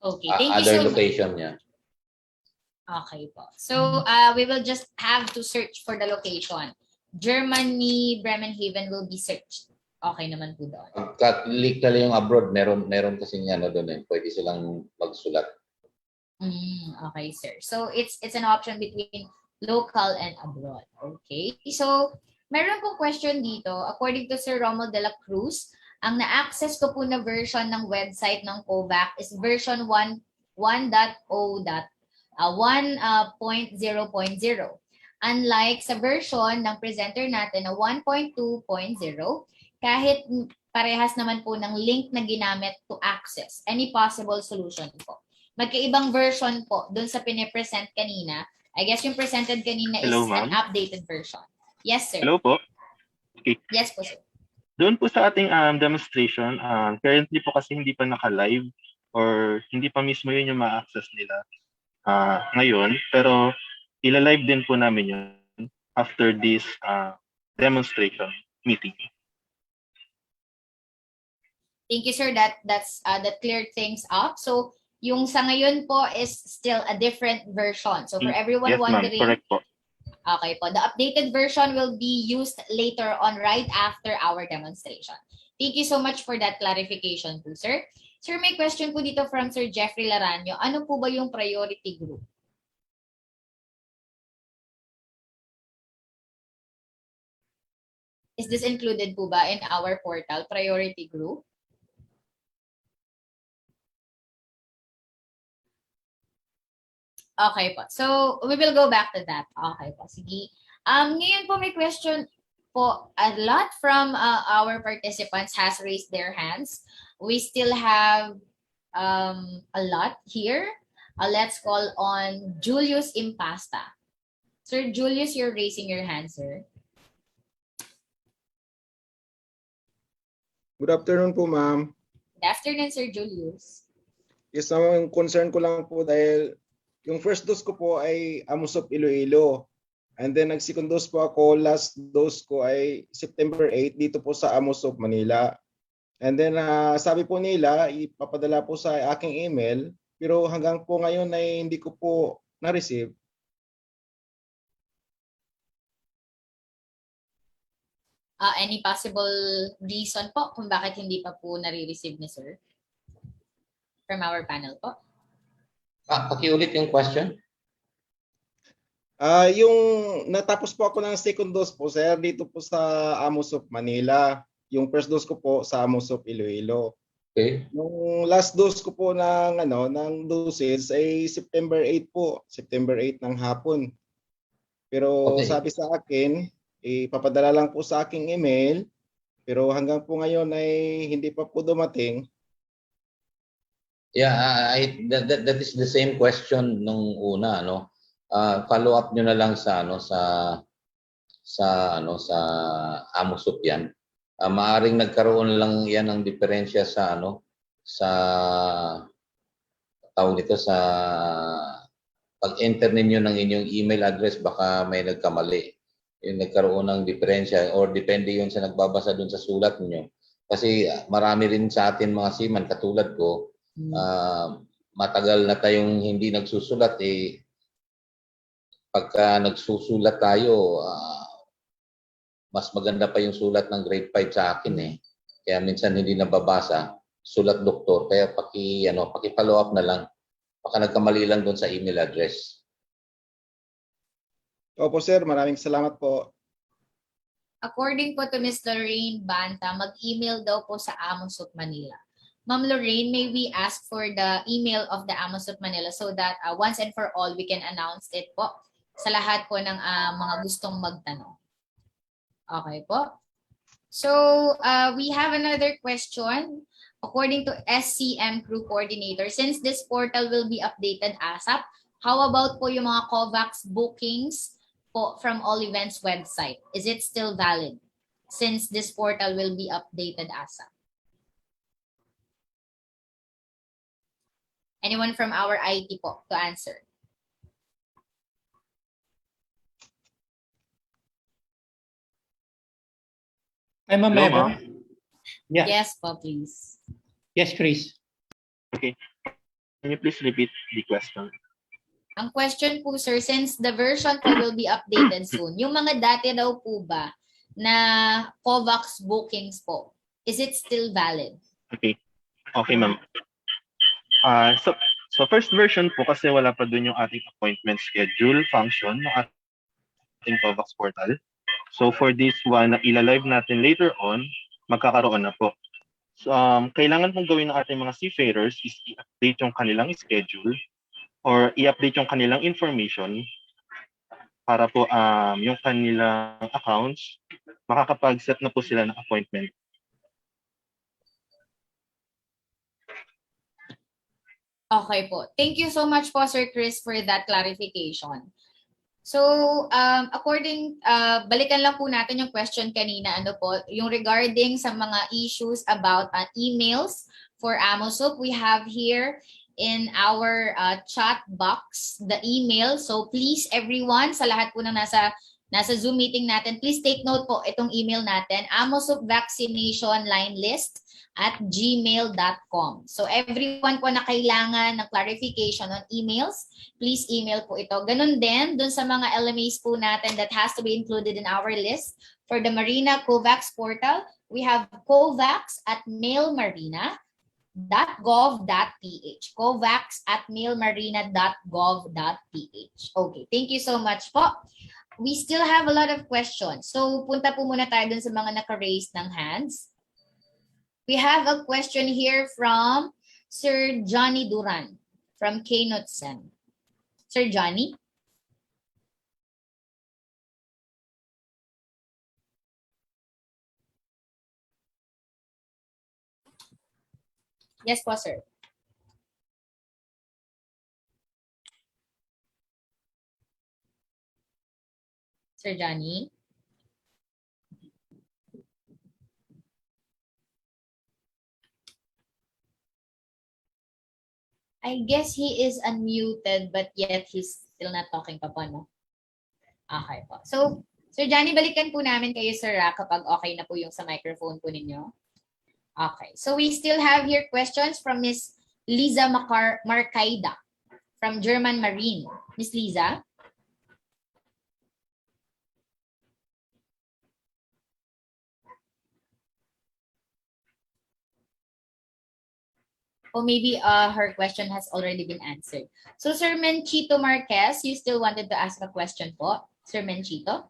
Okay, thank you Other so location niya. Okay po. So we will just have to search for the location. Germany, Bremenhaven will be searched. Okay naman po doon. Pagka-click nila yung abroad, meron kasi niya doon pwede silang magsulat. Okay, sir. So it's an option between local and abroad. Okay. So meron pong question dito. According to Sir Romuald de la Cruz, ang na-access ko po na version ng website ng COVAC is version 1.0.0. Unlike sa version ng presenter natin na 1.2.0, kahit parehas naman po ng link na ginamit to access any possible solution po. Magkaibang version po dun sa pinipresent kanina. I guess yung presented kanina Hello, is an ma'am. updated version. Yes, sir. Hello po. Okay. Yes po, sir. Doon po sa ating demonstration, currently po kasi hindi pa naka-live or hindi pa mismo yun yung ma-access nila ngayon. Pero ila-live din po namin yun after this demonstration meeting. Thank you, sir. That cleared things up. So yung sa ngayon po is still a different version. So for everyone Yes, ma'am. wondering, Correct po. okay po, the updated version will be used later on right after our demonstration. Thank you so much for that clarification po, sir. Sir, may question po dito from Sir Jeffrey Laranyo. Ano po ba yung priority group? Is this included po ba in our portal, priority group? Okay po. So, we will go back to that. Okay po. Sige. Ngayon po may question po. A lot from our participants has raised their hands. We still have a lot here. Let's call on Julius Impasta. Sir Julius, you're raising your hand, sir. Good afternoon po, ma'am. Good afternoon, Sir Julius. Yes, ang concern ko lang po dahil yung first dose ko po ay Amusop Iloilo. And then nag-second dose po ako, last dose ko ay September 8 dito po sa Amusop, Manila. And then sabi po nila, ipapadala po sa aking email, pero hanggang po ngayon ay hindi ko po na-receive. Any possible reason po kung bakit hindi pa po nare-receive ni sir? From our panel po. Pakiulit yung question. Yung natapos po ako ng second dose po, sir, dito po sa Amusop, Manila. Yung first dose ko po sa Amusop, Iloilo. Okay. Yung last dose ko po ng doses ay September 8 po, September 8 ng hapon. Pero Okay. sabi sa akin, ipapadala lang po sa aking email, pero hanggang po ngayon ay hindi pa po dumating. Yeah, that is the same question nung una, no. Follow up nyo na lang sa sa Amusop yan. Maaring nagkaroon lang yan ng diferensya sa sa tawag nito sa pag-enter ninyo ng inyong email address, baka may nagkamali. Yung nagkaroon ng diferensya or depende yun sa nagbabasa dun sa sulat niyo. Kasi marami rin sa atin mga seaman katulad ko, matagal na tayong hindi nagsusulat pagka nagsusulat tayo, mas maganda pa yung sulat ng grade 5 sa akin Kaya minsan hindi nababasa, sulat doktor. Kaya paki-follow up na lang. Baka nagkamali lang doon sa email address. Opo sir, maraming salamat po. According po to Ms. Lorraine Banta, mag-email daw po sa Amusop Manila. Ma'am Lorraine, may we ask for the email of the Amusop Manila so that once and for all, we can announce it po sa lahat po ng mga gustong magtanong. Okay po. So, we have another question. According to SCM Crew Coordinator, since this portal will be updated ASAP, how about po yung mga COVAC bookings po from All Events website? Is it still valid since this portal will be updated ASAP? Anyone from our IT po to answer? I'm a Hello, member. ma'am. Yeah. Yes po, please. Yes, Chris. Okay. Can you please repeat the question? Ang question po, sir, since the version po will be updated soon, yung mga dati daw po ba na COVAC bookings po, is it still valid? Okay. Okay, ma'am. So first version po kasi wala pa dun yung ating appointment schedule function ng ating COVAC portal. So for this one, na ila-live natin later on, magkakaroon na po. So, kailangan pong gawin ng ating mga seafarers is i-update yung kanilang schedule or i-update yung kanilang information para po yung kanilang accounts, makakapag-set na po sila ng appointment. Okay po. Thank you so much po, Sir Chris, for that clarification. So, balikan lang po natin yung question kanina, ano po, yung regarding sa mga issues about emails for AMOSUP. We have here in our chat box the email. So, please everyone, sa lahat po na nasa Zoom meeting natin, please take note po itong email natin, amosupvaccinationlinelist@gmail.com. So everyone po na kailangan ng clarification on emails, please email po ito. Ganun din dun sa mga LMAs po natin that has to be included in our list. For the Marina COVAC Portal, we have covax@mailmarina.gov.ph. covax@mailmarina.gov.ph. Okay, thank you so much po. We still have a lot of questions. So, punta po muna tayo dun sa mga naka-raise ng hands. We have a question here from Sir Johnny Duran from Knutsen. Sir Johnny? Yes po, sir. Sir Johnny? I guess he is unmuted but yet he's still not talking pa po, no? Okay po. So, Sir Johnny, balikan po namin kayo, sir, kapag okay na po yung sa microphone po ninyo. Okay. So, we still have here questions from Miss Liza Marcaida from German Marine. Miss Liza? Or maybe her question has already been answered. So, Sir Menchito Marquez, you still wanted to ask a question po? Sir Menchito?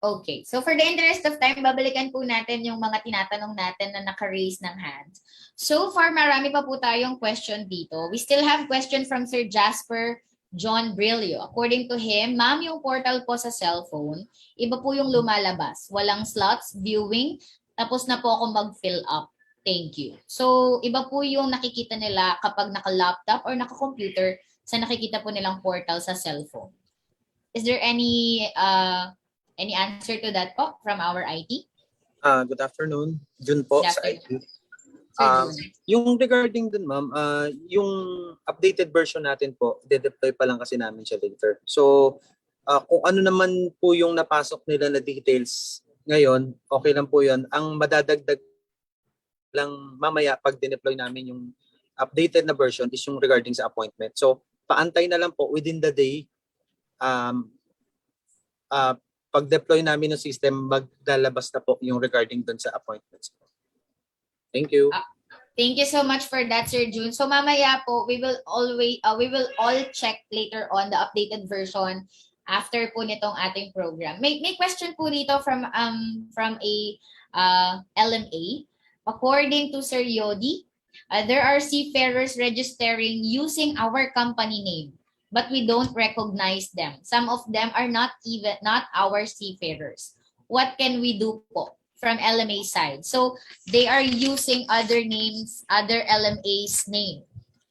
Okay. So, for the interest of time, babalikan po natin yung mga tinatanong natin na naka-raise ng hands. So far, marami pa po tayong question dito. We still have question from Sir Jasper John Brillo. According to him, ma'am, yung portal po sa cellphone, iba po yung lumalabas. Walang slots, viewing, tapos na po ako mag-fill up. Thank you. So, iba po yung nakikita nila kapag naka-laptop or naka-computer sa nakikita po nilang portal sa cellphone. Is there any answer to that po from our IT? Good afternoon. Jun po sa IT. Yung regarding dun, ma'am, yung updated version natin po, de-deploy pa lang kasi namin siya later. So, kung ano naman po yung napasok nila na details ngayon, okay lang po yun. Ang madadagdag lang mamaya pag de-deploy namin yung updated na version is yung regarding sa appointment. So, paantay na lang po within the day, pag-deploy namin ng system, maglalabas na po yung regarding dun sa appointments. Thank you. Thank you so much for that, Sir June. So mamaya po, we will all check later on the updated version after po nitong ating program. May question po dito from a LMA. According to Sir Yodi, there are seafarers registering using our company name, but we don't recognize them. Some of them are not our seafarers. What can we do po from LMA side? So they are using other names, other LMA's name,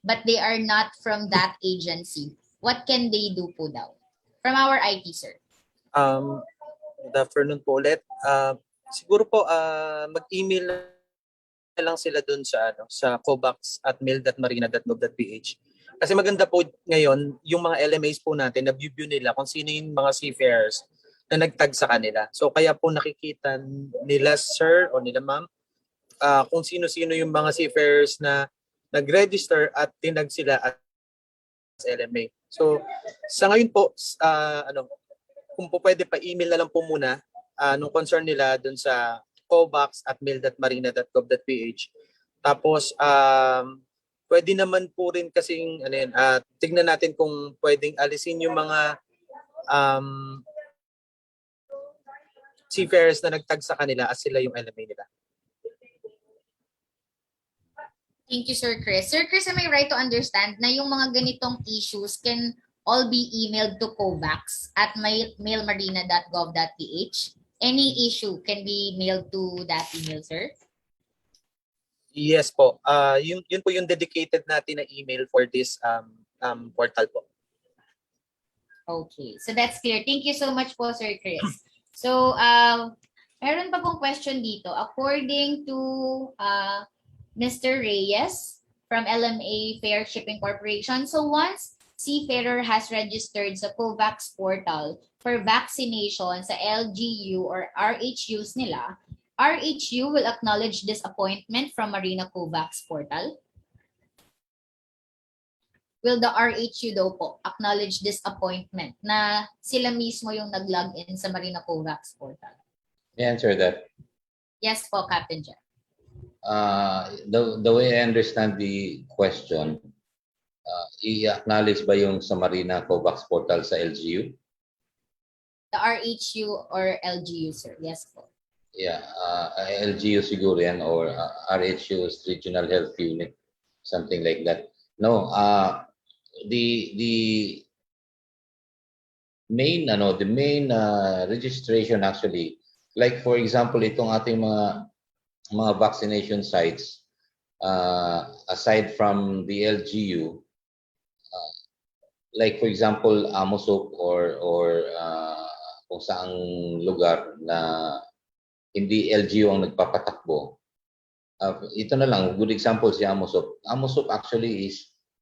but they are not from that agency. What can they do po daw? From our IT, sir. Good afternoon po ulit. Siguro po mag-email na lang sila dun sa covax@mail.marina.gov.ph. Kasi maganda po ngayon yung mga LMAs po natin na view nila kung sino yung mga seafarers na nagtag sa kanila. So kaya po nakikita nila sir o nila ma'am kung sino-sino yung mga seafarers na nag-register at tinag sila as LMA. So sa ngayon po kung po pwede pa email na lang po muna nung concern nila dun sa covax@mail.marina.gov.ph. Tapos pwede naman po rin kasing tignan natin kung pwedeng alisin yung mga seafarers na nagtag sa kanila as sila yung LMA nila. Thank you, Sir Chris. Sir Chris, am I right to understand na yung mga ganitong issues can all be emailed to covax@mailmarina.gov.ph any issue can be mailed to that email, sir? Yes po. Yun po yung dedicated natin na email for this portal po. Okay, so that's clear. Thank you so much po, Sir Chris. So, meron pa pong question dito. According to Mr. Reyes from LMA Fair Shipping Corporation, so once Seafarer has registered sa COVAC Portal for vaccination sa LGU or RHUs nila, RHU will acknowledge this appointment from Marina COVAC Portal? Will the RHU daw po acknowledge this appointment na sila mismo yung nag-login sa Marina COVAC Portal? May I answer that? Yes po, Captain Jeff. The way I understand the question, i-acknowledge ba yung sa Marina COVAC Portal sa LGU? The RHU or LGU, sir? Yes po. Yeah, LGU siguro yan or RHU's Regional Health Unit, something like that. No, the main registration actually, like for example itong ating mga vaccination sites, aside from the LGU, like for example Amosop or kung saang lugar na hindi LGU ang nagpapatakbo. Ito na lang, good example si Amosop. Amosop actually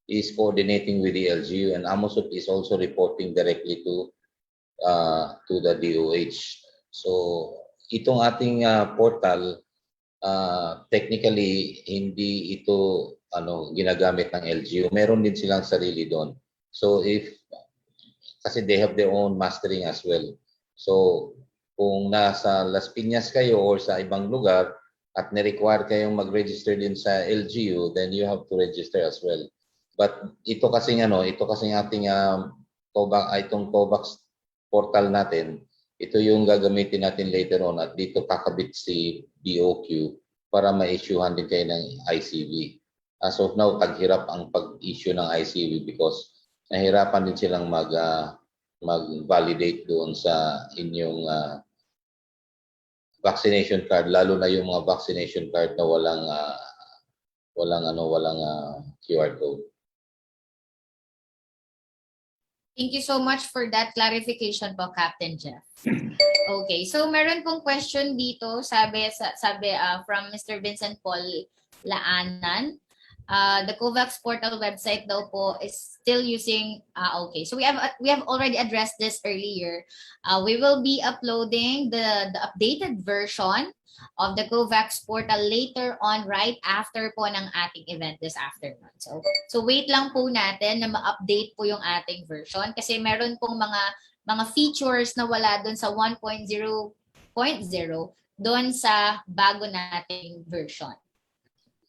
is coordinating with the LGU, and Amosop is also reporting directly to the DOH. So itong ating portal, technically hindi ito ginagamit ng LGU. Meron din silang sarili doon. So kasi they have their own mastering as well. So kung nasa Las Piñas kayo or sa ibang lugar at ni-require kayong mag-register din sa LGU, then you have to register as well. But ito kasing ating itong COVAC portal natin, ito yung gagamitin natin later on at dito kakabit si BOQ para ma-issuehan din kayo ng ICV. As of now, taghirap ang pag-issue ng ICV because nahirapan din silang mag-validate doon sa inyong vaccination card, lalo na yung mga vaccination card na walang QR code. Thank you so much for that clarification po, Captain Jeff. Okay, so meron pong question dito, sabi from Mr. Vincent Paul Laanan. The COVAC Portal website daw po is still using, okay, so we have already addressed this earlier. We will be uploading the updated version of the COVAC Portal later on, right after po ng ating event this afternoon. So wait lang po natin na ma-update po yung ating version kasi meron pong mga features na wala doon sa 1.0.0 doon sa bago nating version.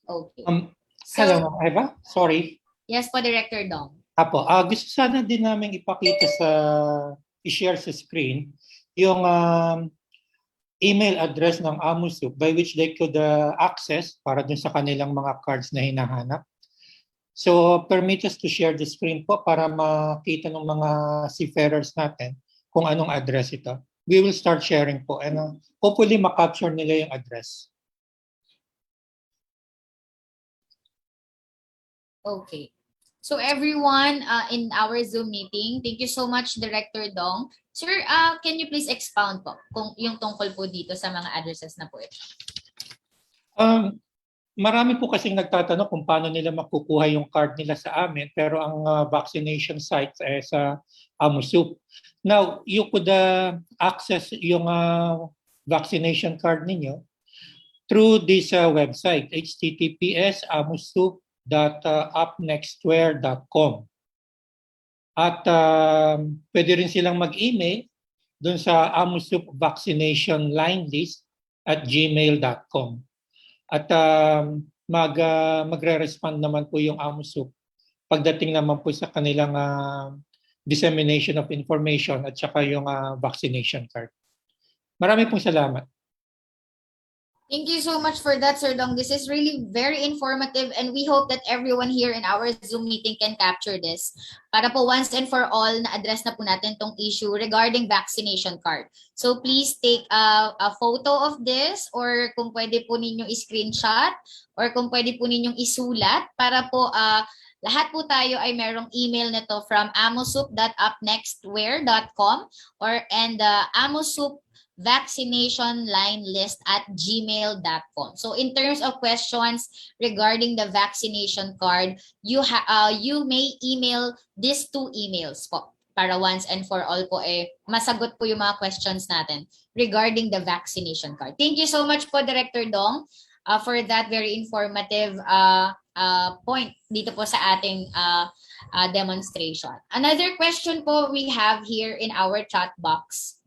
Okay. So, hello, Eva. Sorry. Yes po, Director Dong. Apo, gusto sana din namin ipakita i-share sa screen yung email address ng Amusup by which they could access para dun sa kanilang mga cards na hinahanap. So, permit us to share the screen po para makita ng mga seafarers natin kung anong address ito. We will start sharing po and hopefully makapture nila yung address. Okay. So everyone in our Zoom meeting, thank you so much, Director Dong. Sir, can you please expound po kung yung tungkol po dito sa mga addresses na po ito? Marami po kasing nagtatanong kung paano nila makukuha yung card nila sa amin, pero ang vaccination site ay sa Amusup. Now, you could access yung vaccination card ninyo through this website, https://amusup.appnextwear.com. At pwede rin silang mag-email dun sa amusupvaccinationlinelist@gmail.com. At magre-respond naman po yung Amusup pagdating naman po sa kanilang dissemination of information at saka yung vaccination card. Marami pong salamat. Thank you so much for that, Sir Dong. This is really very informative, and we hope that everyone here in our Zoom meeting can capture this para po once and for all na-address na po natin tong issue regarding vaccination card. So please take a photo of this, or kung pwede po ninyong i-screenshot, or kung pwede po ninyong isulat para po lahat po tayo ay merong email nito from amosup.upnextwhere.com and amosup vaccinationlinelist@gmail.com. So in terms of questions regarding the vaccination card, you may email these two emails po para once and for all po masagot po yung mga questions natin regarding the vaccination card. Thank you so much po, Director Dong, for that very informative point dito po sa ating demonstration. Another question po we have here in our chat box.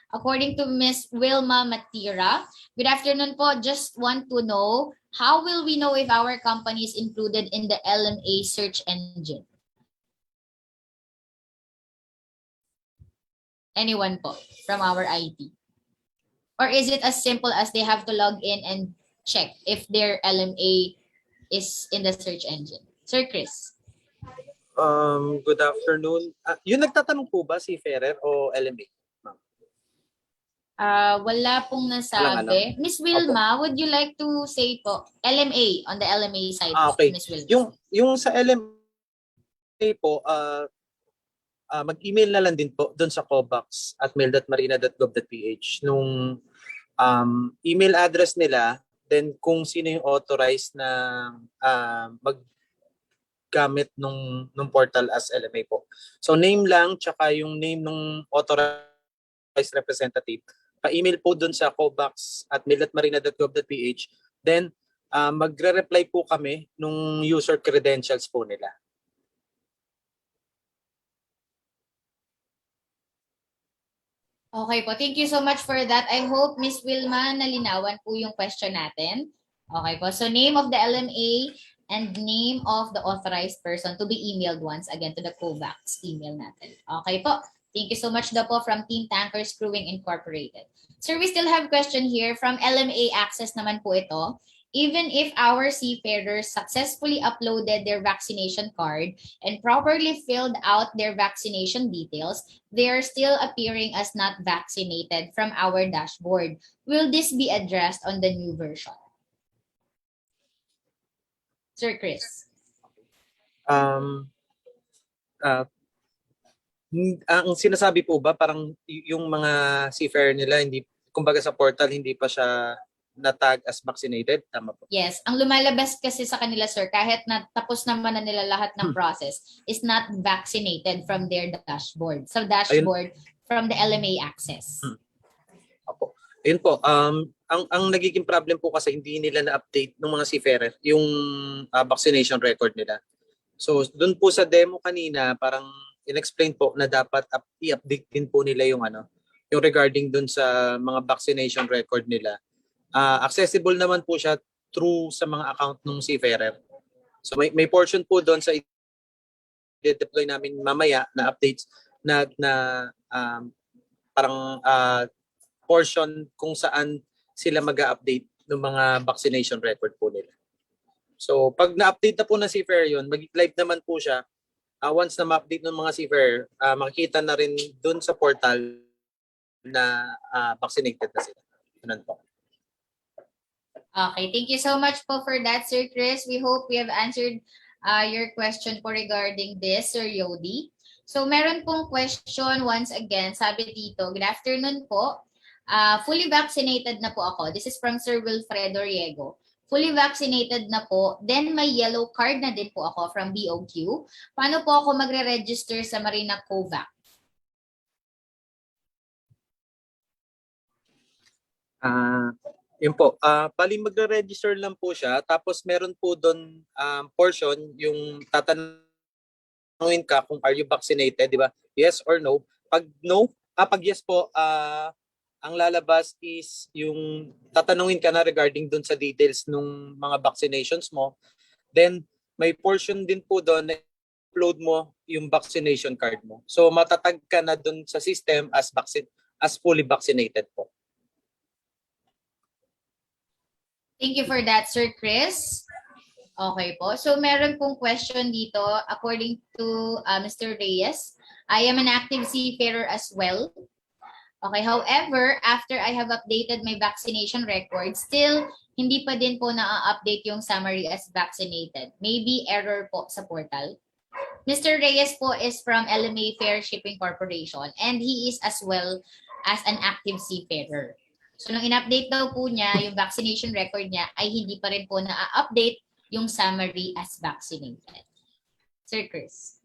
According to Ms. Wilma Matira, good afternoon po. Just want to know, how will we know if our company is included in the LMA search engine? Anyone po from our IT? Or is it as simple as they have to log in and check if their LMA is in the search engine? Sir Chris. Good afternoon. Yung nagtatanong po ba si Ferrer o LMA? Wala pong nasabi. Miss Wilma, would you like to say po LMA on the LMA side? Okay. Miss Wilma. Yung sa LMA po, mag-email na lang din po doon sa covax@mail.marina.gov.ph nung email address nila, then kung sino yung authorized na maggamit nung portal as LMA po. So name lang, tsaka yung name nung authorized representative. Pa-email po dun sa covax@mail.marina.gov.ph. Then, magre-reply po kami nung user credentials po nila. Okay po. Thank you so much for that. I hope, Miss Wilma, nalinawan po yung question natin. Okay po. So, name of the LMA and name of the authorized person to be emailed once again to the COVAX email natin. Okay po. Thank you so much daw po from Team Tankers Crewing Incorporated. Sir, we still have question here from LMA Access naman po ito. Even if our seafarers successfully uploaded their vaccination card and properly filled out their vaccination details, they are still appearing as not vaccinated from our dashboard. Will this be addressed on the new version? Sir Chris. Ang sinasabi po ba parang yung mga seafarer nila hindi, kumbaga sa portal hindi pa siya na-tag as vaccinated, tama po? Yes, ang lumalabas kasi sa kanila, sir, kahit na tapos naman na nila lahat ng process, is not vaccinated from their dashboard. So dashboard from the LMA access. Opo. Ayun po, ang nagiging problem po kasi hindi nila na-update ng mga seafarer yung vaccination record nila. So doon po sa demo kanina, parang in-explain po na dapat i-update din po nila yung yung regarding dun sa mga vaccination record nila. Accessible naman po siya through sa mga account ng seafarer. So may portion po doon sa i-deploy namin mamaya na updates na parang portion kung saan sila mag-update ng mga vaccination record po nila. So pag na-update na po ng seafarer yun, mag-live naman po siya. Once na ma-update ng mga seafarer, makikita na rin dun sa portal na vaccinated na sila. Ganun po. Okay, thank you so much po for that, Sir Chris. We hope we have answered your question po regarding this, Sir Yodi. So meron pong question once again, sabi dito, good afternoon po. Fully vaccinated na po ako. This is from Sir Wilfredo Riego. Fully vaccinated na po, then may yellow card na din po ako from BOQ. Paano po ako magre-register sa Marina COVAC? Yun po, bali magre-register lang po siya, tapos meron po doon portion yung tatanungin ka kung are you vaccinated, di ba? Yes or no. Pag no, pag yes po, ang lalabas is yung tatanungin ka na regarding dun sa details ng mga vaccinations mo. Then may portion din po doon na upload mo yung vaccination card mo. So matatag ka na dun sa system as fully vaccinated po. Thank you for that, Sir Chris. Okay po. So meron pong question dito. According to Mr. Reyes, I am an active seafarer as well. Okay, however, after I have updated my vaccination record, still hindi pa din po na-update yung summary as vaccinated. Maybe error po sa portal. Mr. Reyes po is from LMA Fair Shipping Corporation and he is as well as an active seafarer. So nung in-update daw po niya, yung vaccination record niya ay hindi pa rin po na-update yung summary as vaccinated. Sir Chris.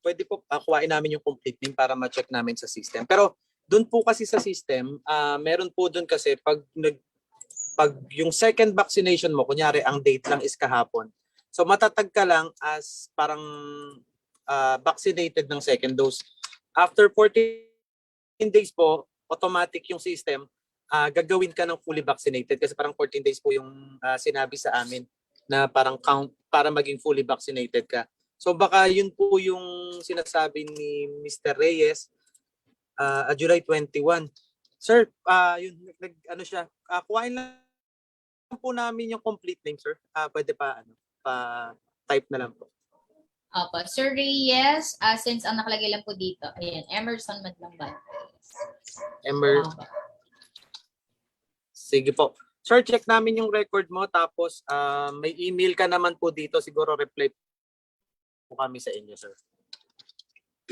Pwede po kuhain namin yung complete name para ma-check namin sa system. Pero doon po kasi sa system, meron po doon kasi pag yung second vaccination mo, kunyari ang date lang is kahapon. So matatag ka lang as parang vaccinated ng second dose. After 14 days po, automatic yung system, gagawin ka ng fully vaccinated kasi parang 14 days po yung sinabi sa amin na parang count para maging fully vaccinated ka. So baka yun po yung sinasabi ni Mr. Reyes, July 21. Sir, yun, ano siya, kuhain lang po namin yung complete name, sir. Pwede pa, type na lang po. Opo. Sir Reyes, since ang nakalagay lang po dito, ayan, Emerson Madlamban. Sige po. Sir, check namin yung record mo tapos may email ka naman po dito. Siguro reply po kami sa inyo, sir.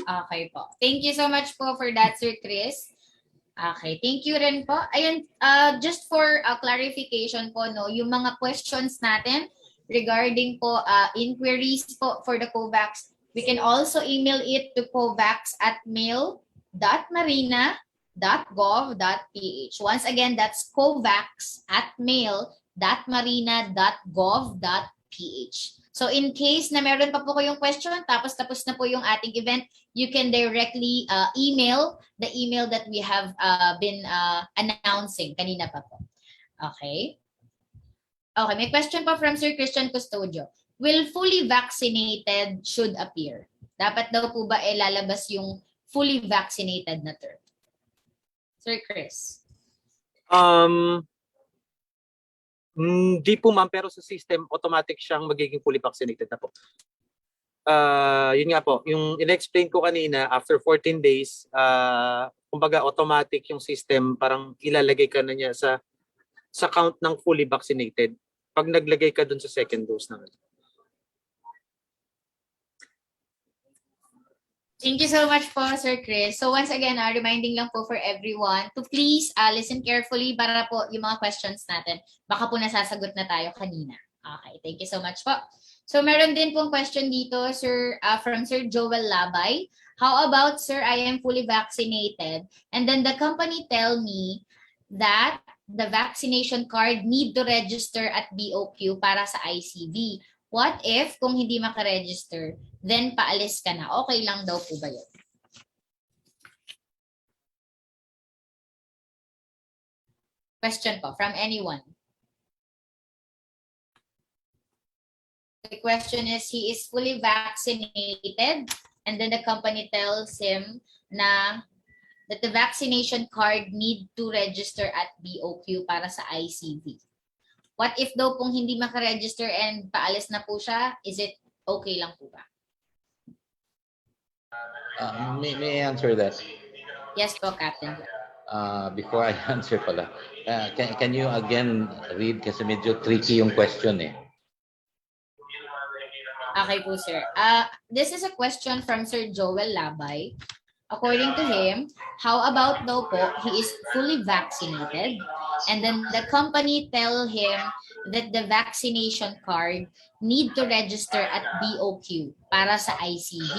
Okay po. Thank you so much po for that, Sir Chris. Okay, thank you rin po. Ayun, just for clarification po, no, yung mga questions natin regarding po inquiries po for the COVAX, we can also email it to covax@mail.marina.gov.ph. Once again, that's covax@mail.marina.gov.ph. So in case na meron pa po kayong question, tapos na po yung ating event, you can directly email the email that we have been announcing kanina pa po. Okay? Okay, may question pa from Sir Christian Custodio. Will fully vaccinated should appear? Dapat daw po ba lalabas yung fully vaccinated na term? Sir Chris. Hindi po ma'am, pero sa system, automatic siyang magiging fully vaccinated na po. Yun nga po, yung in-explain ko kanina, after 14 days, kumbaga automatic yung system, parang ilalagay ka na niya sa count ng fully vaccinated pag naglagay ka dun sa second dose na. Thank you so much po, Sir Chris. So once again, reminding lang po for everyone to please listen carefully para po yung mga questions natin, baka po nasasagot na tayo kanina. Okay, thank you so much po. So meron din pong question dito, Sir, from Sir Joel Labay. How about, sir, I am fully vaccinated and then the company tell me that the vaccination card need to register at BOQ para sa ICV. What if kung hindi makaregister, then paalis ka na? Okay lang daw po ba yun? Question po from anyone. The question is, he is fully vaccinated and then the company tells him na that the vaccination card need to register at BOQ para sa ICV. What if daw pong hindi makaregister and paalis na po siya? Is it okay lang po ba? May I answer that? Yes po, Captain. Before I answer pala, can you again read kasi medyo tricky yung question eh. Okay po, sir. This is a question from Sir Joel Labay. According to him, how about daw po, he is fully vaccinated and then the company tell him that the vaccination card need to register at BOQ para sa ICV.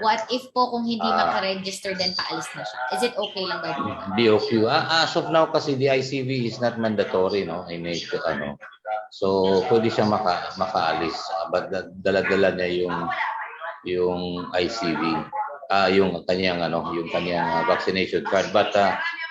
What if po kung hindi makaregister then paalis na siya? Is it okay lang daw po? BOQ. As of now kasi the ICV is not mandatory, no? So pwede siyang makaalis. But dala-dala niya yung ICV. Yung kanyang vaccination card, but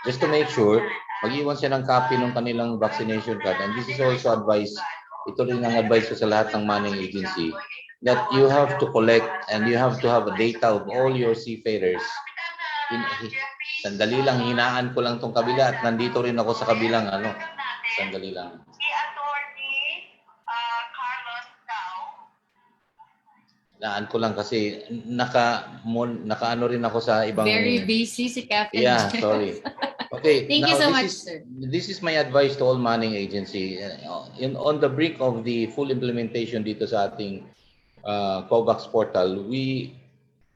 just to make sure, mag-iwan siya ng copy ng kanilang vaccination card. And this is also advice, ito rin ang advice ko sa lahat ng manning agency, that you have to collect and you have to have a data of all your seafarers. Sandali lang, hinaan ko lang tong kabila at nandito rin ako sa kabilang Sandali lang. Naan ko lang kasi naka-ano rin ako sa ibang... Very busy si Captain Yeah, Jeff. sorry. Okay, Thank you now so much, sir. this is my advice to all manning agency. On the brink of the full implementation dito sa ating COVAC Portal, we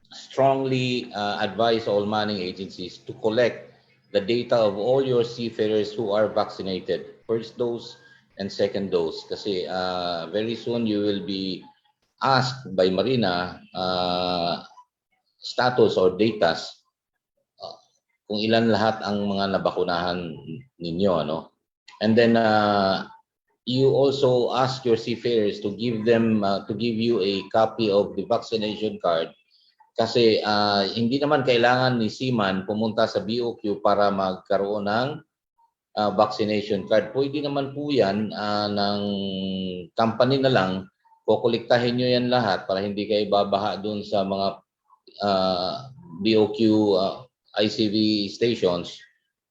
strongly advise all manning agencies to collect the data of all your seafarers who are vaccinated, first dose and second dose. Kasi very soon you will be asked by Marina status or data kung ilan lahat ang mga nabakunahan ninyo, ano? And then you also ask your seafarers to give you a copy of the vaccination card kasi hindi naman kailangan ni seaman pumunta sa BOQ para magkaroon ng vaccination card. Pwede naman po yan ng company na lang, kukolektahin nyo yan lahat para hindi kayo babaha dun sa mga BOQ ICV stations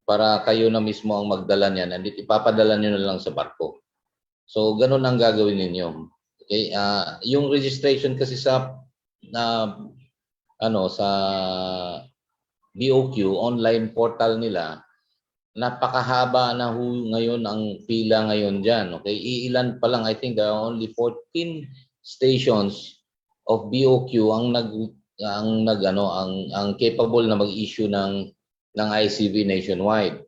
para kayo na mismo ang magdala niyan and ipapadala nyo na lang sa barko. So ganun ang gagawin ninyo. Okay? Yung registration kasi sa sa BOQ online portal nila, napakahaba na ngayon ang pila ngayon diyan. Okay? Iilan pa lang, I think there are only 14 stations of BOQ ang capable na mag-issue ng ICV nationwide.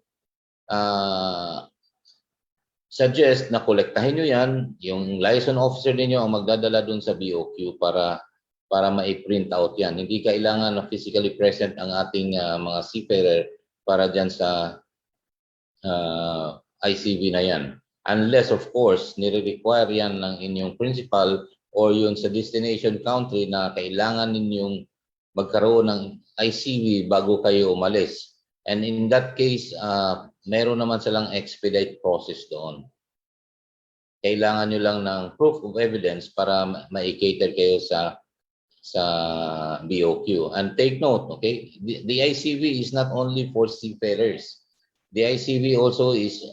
Suggest na kolektahin nyo yan, yung license officer ninyo ang magdadala dun sa BOQ para ma-print out yan. Hindi kailangan na physically present ang ating mga seafarer para dyan sa ICV na yan. Unless of course, nire-require yan ng inyong principal or yung sa destination country na kailangan ninyong magkaroon ng ICV bago kayo umalis. And in that case, meron naman silang expedite process doon. Kailangan nyo lang ng proof of evidence para ma-cater kayo sa BOQ. And take note, okay, the ICV is not only for seafarers. The ICV also is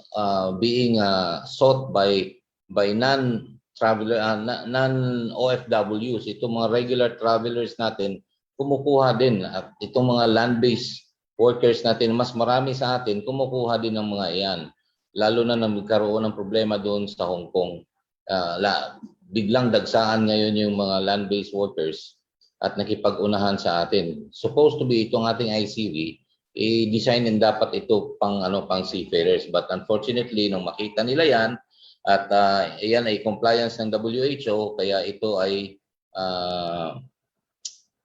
being sought by non-traveler, non-OFWs. Itong mga regular travelers natin, kumukuha din. At itong mga land-based workers natin, mas marami sa atin, kumukuha din ng mga iyan. Lalo na nagkaroon ng problema doon sa Hong Kong. Biglang dagsaan ngayon yung mga land-based workers at nakipag-unahan sa atin. Supposed to be itong ating ICV, i-design din dapat ito pang seafarers. But unfortunately, nung makita nila yan, at yan ay compliance ng WHO, kaya ito ay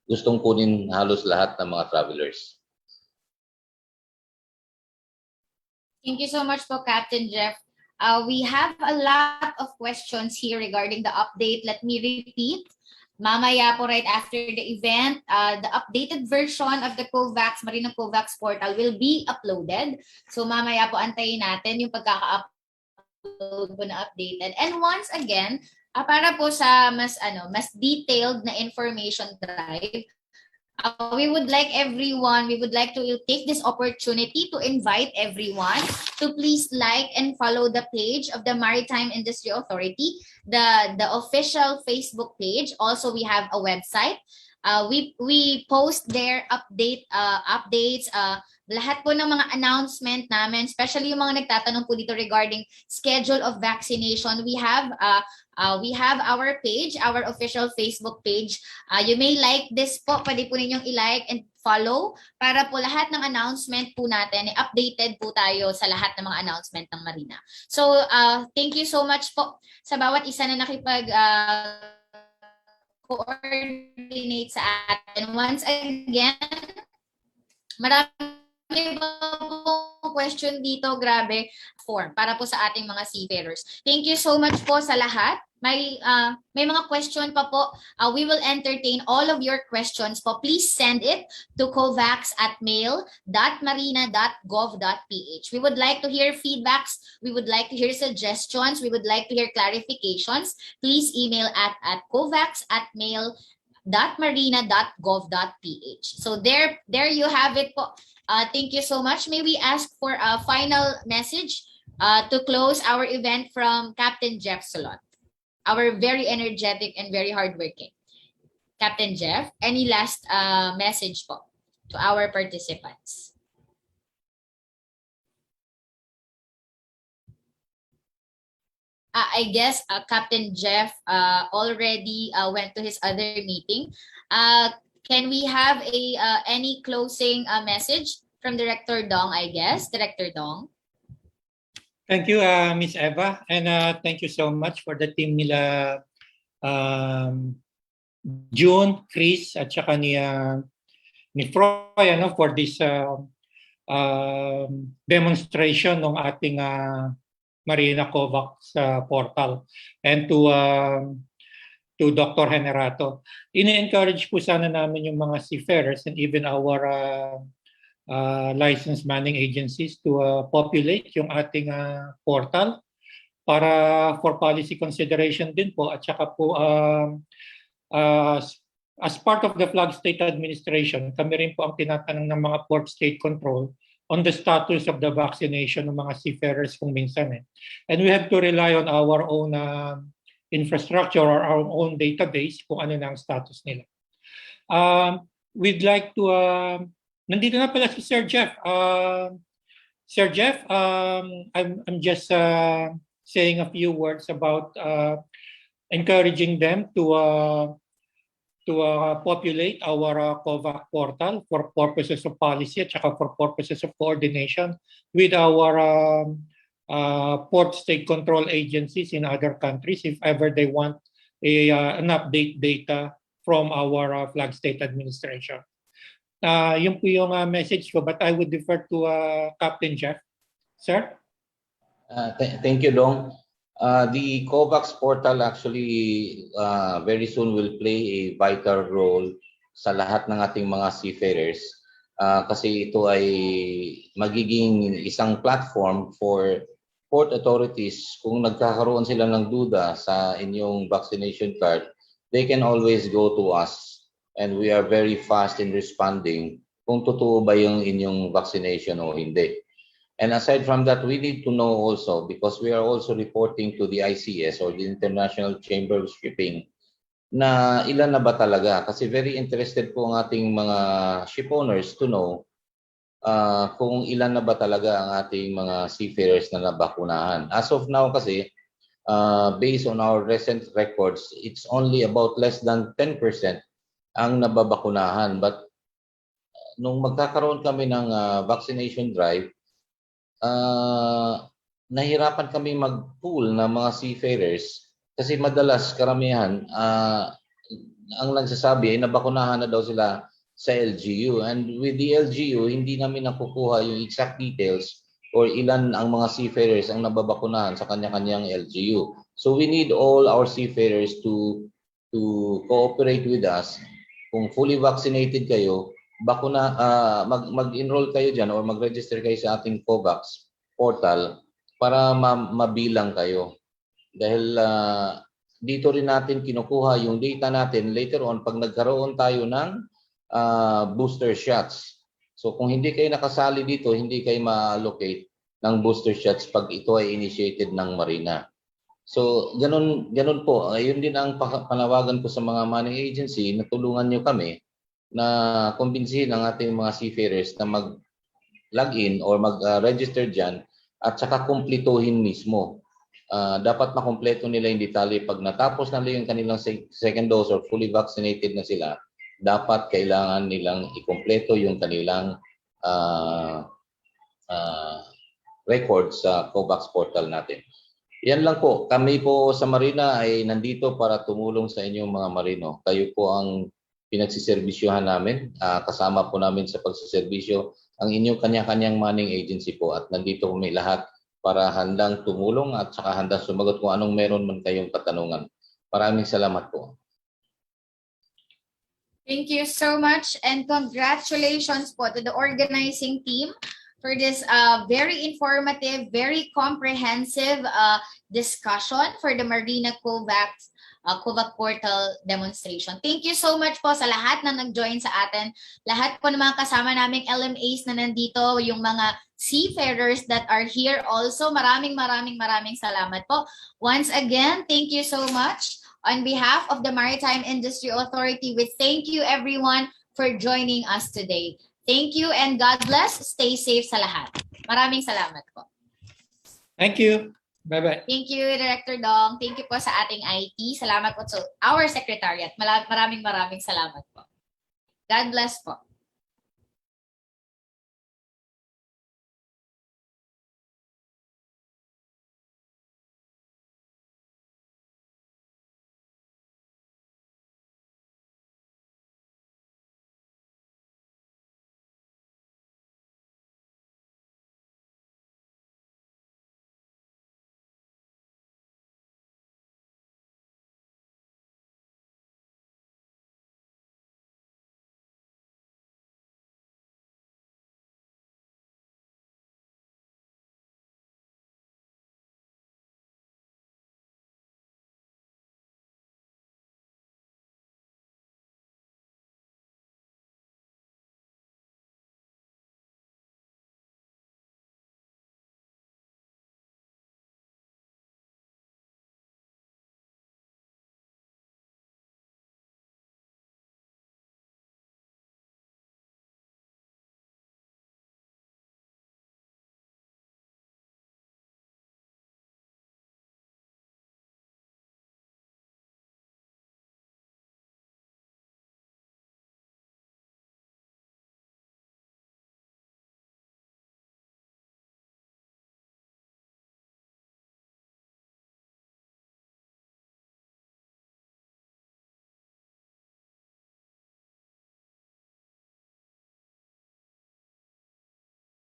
gustong kunin halos lahat ng mga travelers. Thank you so much po, Captain Jeff. We have a lot of questions here regarding the update. Let me repeat. Mamaya po right after the event, the updated version of the Marina COVAC Portal will be uploaded. So mamaya po antayin natin yung pagkaka-upload po na updated. And once again, para po sa mas detailed na information drive, we would like to take this opportunity to invite everyone to please like and follow the page of the Maritime Industry Authority, the official Facebook page. Also, we have a website. We post there updates, lahat po ng mga announcement namin, especially yung mga nagtatanong po dito regarding schedule of vaccination. We have our page, our official Facebook page. You may like this po, pwede po ninyong i-like and follow para po lahat ng announcement po natin, updated po tayo sa lahat ng mga announcement ng Marina. So, thank you so much po sa bawat isa na nakipag coordinate sa atin. Once again, marami po question dito, grabe, form para po sa ating mga seafarers. Thank you so much po sa lahat. May mga question pa po. We will entertain all of your questions po. Please send it to covax@mail.marina.gov.ph. We would like to hear feedbacks. We would like to hear suggestions. We would like to hear clarifications. Please email at covax@mail.marina.gov.ph. So there you have it po. Thank you so much. May we ask for a final message to close our event from Captain Jeff Salot, our very energetic and very hardworking. Captain Jeff, any last message po to our participants? I guess Captain Jeff already went to his other meeting. Can we have any closing message from Director Dong, I guess? Director Dong. Thank you, Miss Eva. And thank you so much for the team nila June, Chris, at saka ni Froy for this demonstration ng ating Marina COVAC portal, and to Dr. Generato. Ini-encourage po sana namin yung mga seafarers and even our licensed manning agencies to populate yung ating portal para for policy consideration din po, at saka po as part of the flag state administration, kami rin po ang tinatanong ng mga port state control on the status of the vaccination ng mga seafarers kung minsan eh. And we have to rely on our own infrastructure or our own database kung ano na ang status nila. We'd like to, nandito na pala si Sir Jeff. Sir Jeff, I'm just saying a few words about encouraging them to populate our COVAC portal for purposes of policy at saka for purposes of coordination with our port state control agencies in other countries if ever they want an update data from our flag state administration. Yun po yung message ko, but I would defer to Captain Jeff. Sir? Thank you, Dong. The COVAX portal actually very soon will play a vital role sa lahat ng ating mga seafarers kasi ito ay magiging isang platform for port authorities. Kung nagkakaroon sila ng duda sa inyong vaccination card, they can always go to us and we are very fast in responding kung totoo ba yung inyong vaccination o hindi. And aside from that, we need to know also, because we are also reporting to the ICS or the International Chamber of Shipping, na ilan na ba talaga? Kasi very interested po ang ating mga ship owners to know kung ilan na ba talaga ang ating mga seafarers na nabakunahan. As of now kasi, based on our recent records, it's only about less than 10% ang nababakunahan. But nung magkakaroon kami ng vaccination drive, nahirapan kami mag-pool ng mga seafarers kasi madalas karamihan ang nagsasabi ay nabakunahan na daw sila sa LGU, and with the LGU hindi namin nakukuha yung exact details or ilan ang mga seafarers ang nababakunahan sa kanya-kanyang LGU. So we need all our seafarers to cooperate with us. Kung fully vaccinated kayo, mag-enroll kayo dyan or mag-register kayo sa ating COVAX portal para mabilang kayo. Dahil dito rin natin kinukuha yung data natin later on pag nagkaroon tayo ng booster shots. So kung hindi kayo nakasali dito, hindi kayo ma-allocate ng booster shots pag ito ay initiated ng Marina. So ganun po. Yun din ang panawagan ko sa mga money agency na tulungan nyo kami na kumbinsihin ang ating mga seafarers na mag-login or mag-register dyan at saka kumplituhin mismo. Dapat makumpleto nila yung detalye. Pag natapos na yung kanilang second dose or fully vaccinated na sila, dapat kailangan nilang ikumpleto yung kanilang records sa COVAX portal natin. Yan lang po. Kami po sa Marina ay nandito para tumulong sa inyong mga marino. Kayo po ang pinagsiservisyohan namin. Kasama po namin sa pagsiservisyo ang inyong kanya-kanyang manning agency po at nandito kami lahat para handang tumulong at saka handang sumagot kung anong meron man kayong katanungan. Maraming salamat po. Thank you so much and congratulations po to the organizing team for this very informative, very comprehensive discussion for the Marina COVAC Portal demonstration. Thank you so much po sa lahat na nag-join sa atin. Lahat po ng mga kasama naming LMAs na nandito, yung mga seafarers that are here also. Maraming salamat po. Once again, thank you so much. On behalf of the Maritime Industry Authority, we thank you everyone for joining us today. Thank you and God bless. Stay safe sa lahat. Maraming salamat po. Thank you. Bye-bye. Thank you, Director Dong. Thank you po sa ating IT. Salamat po sa our secretariat. Maraming salamat po. God bless po.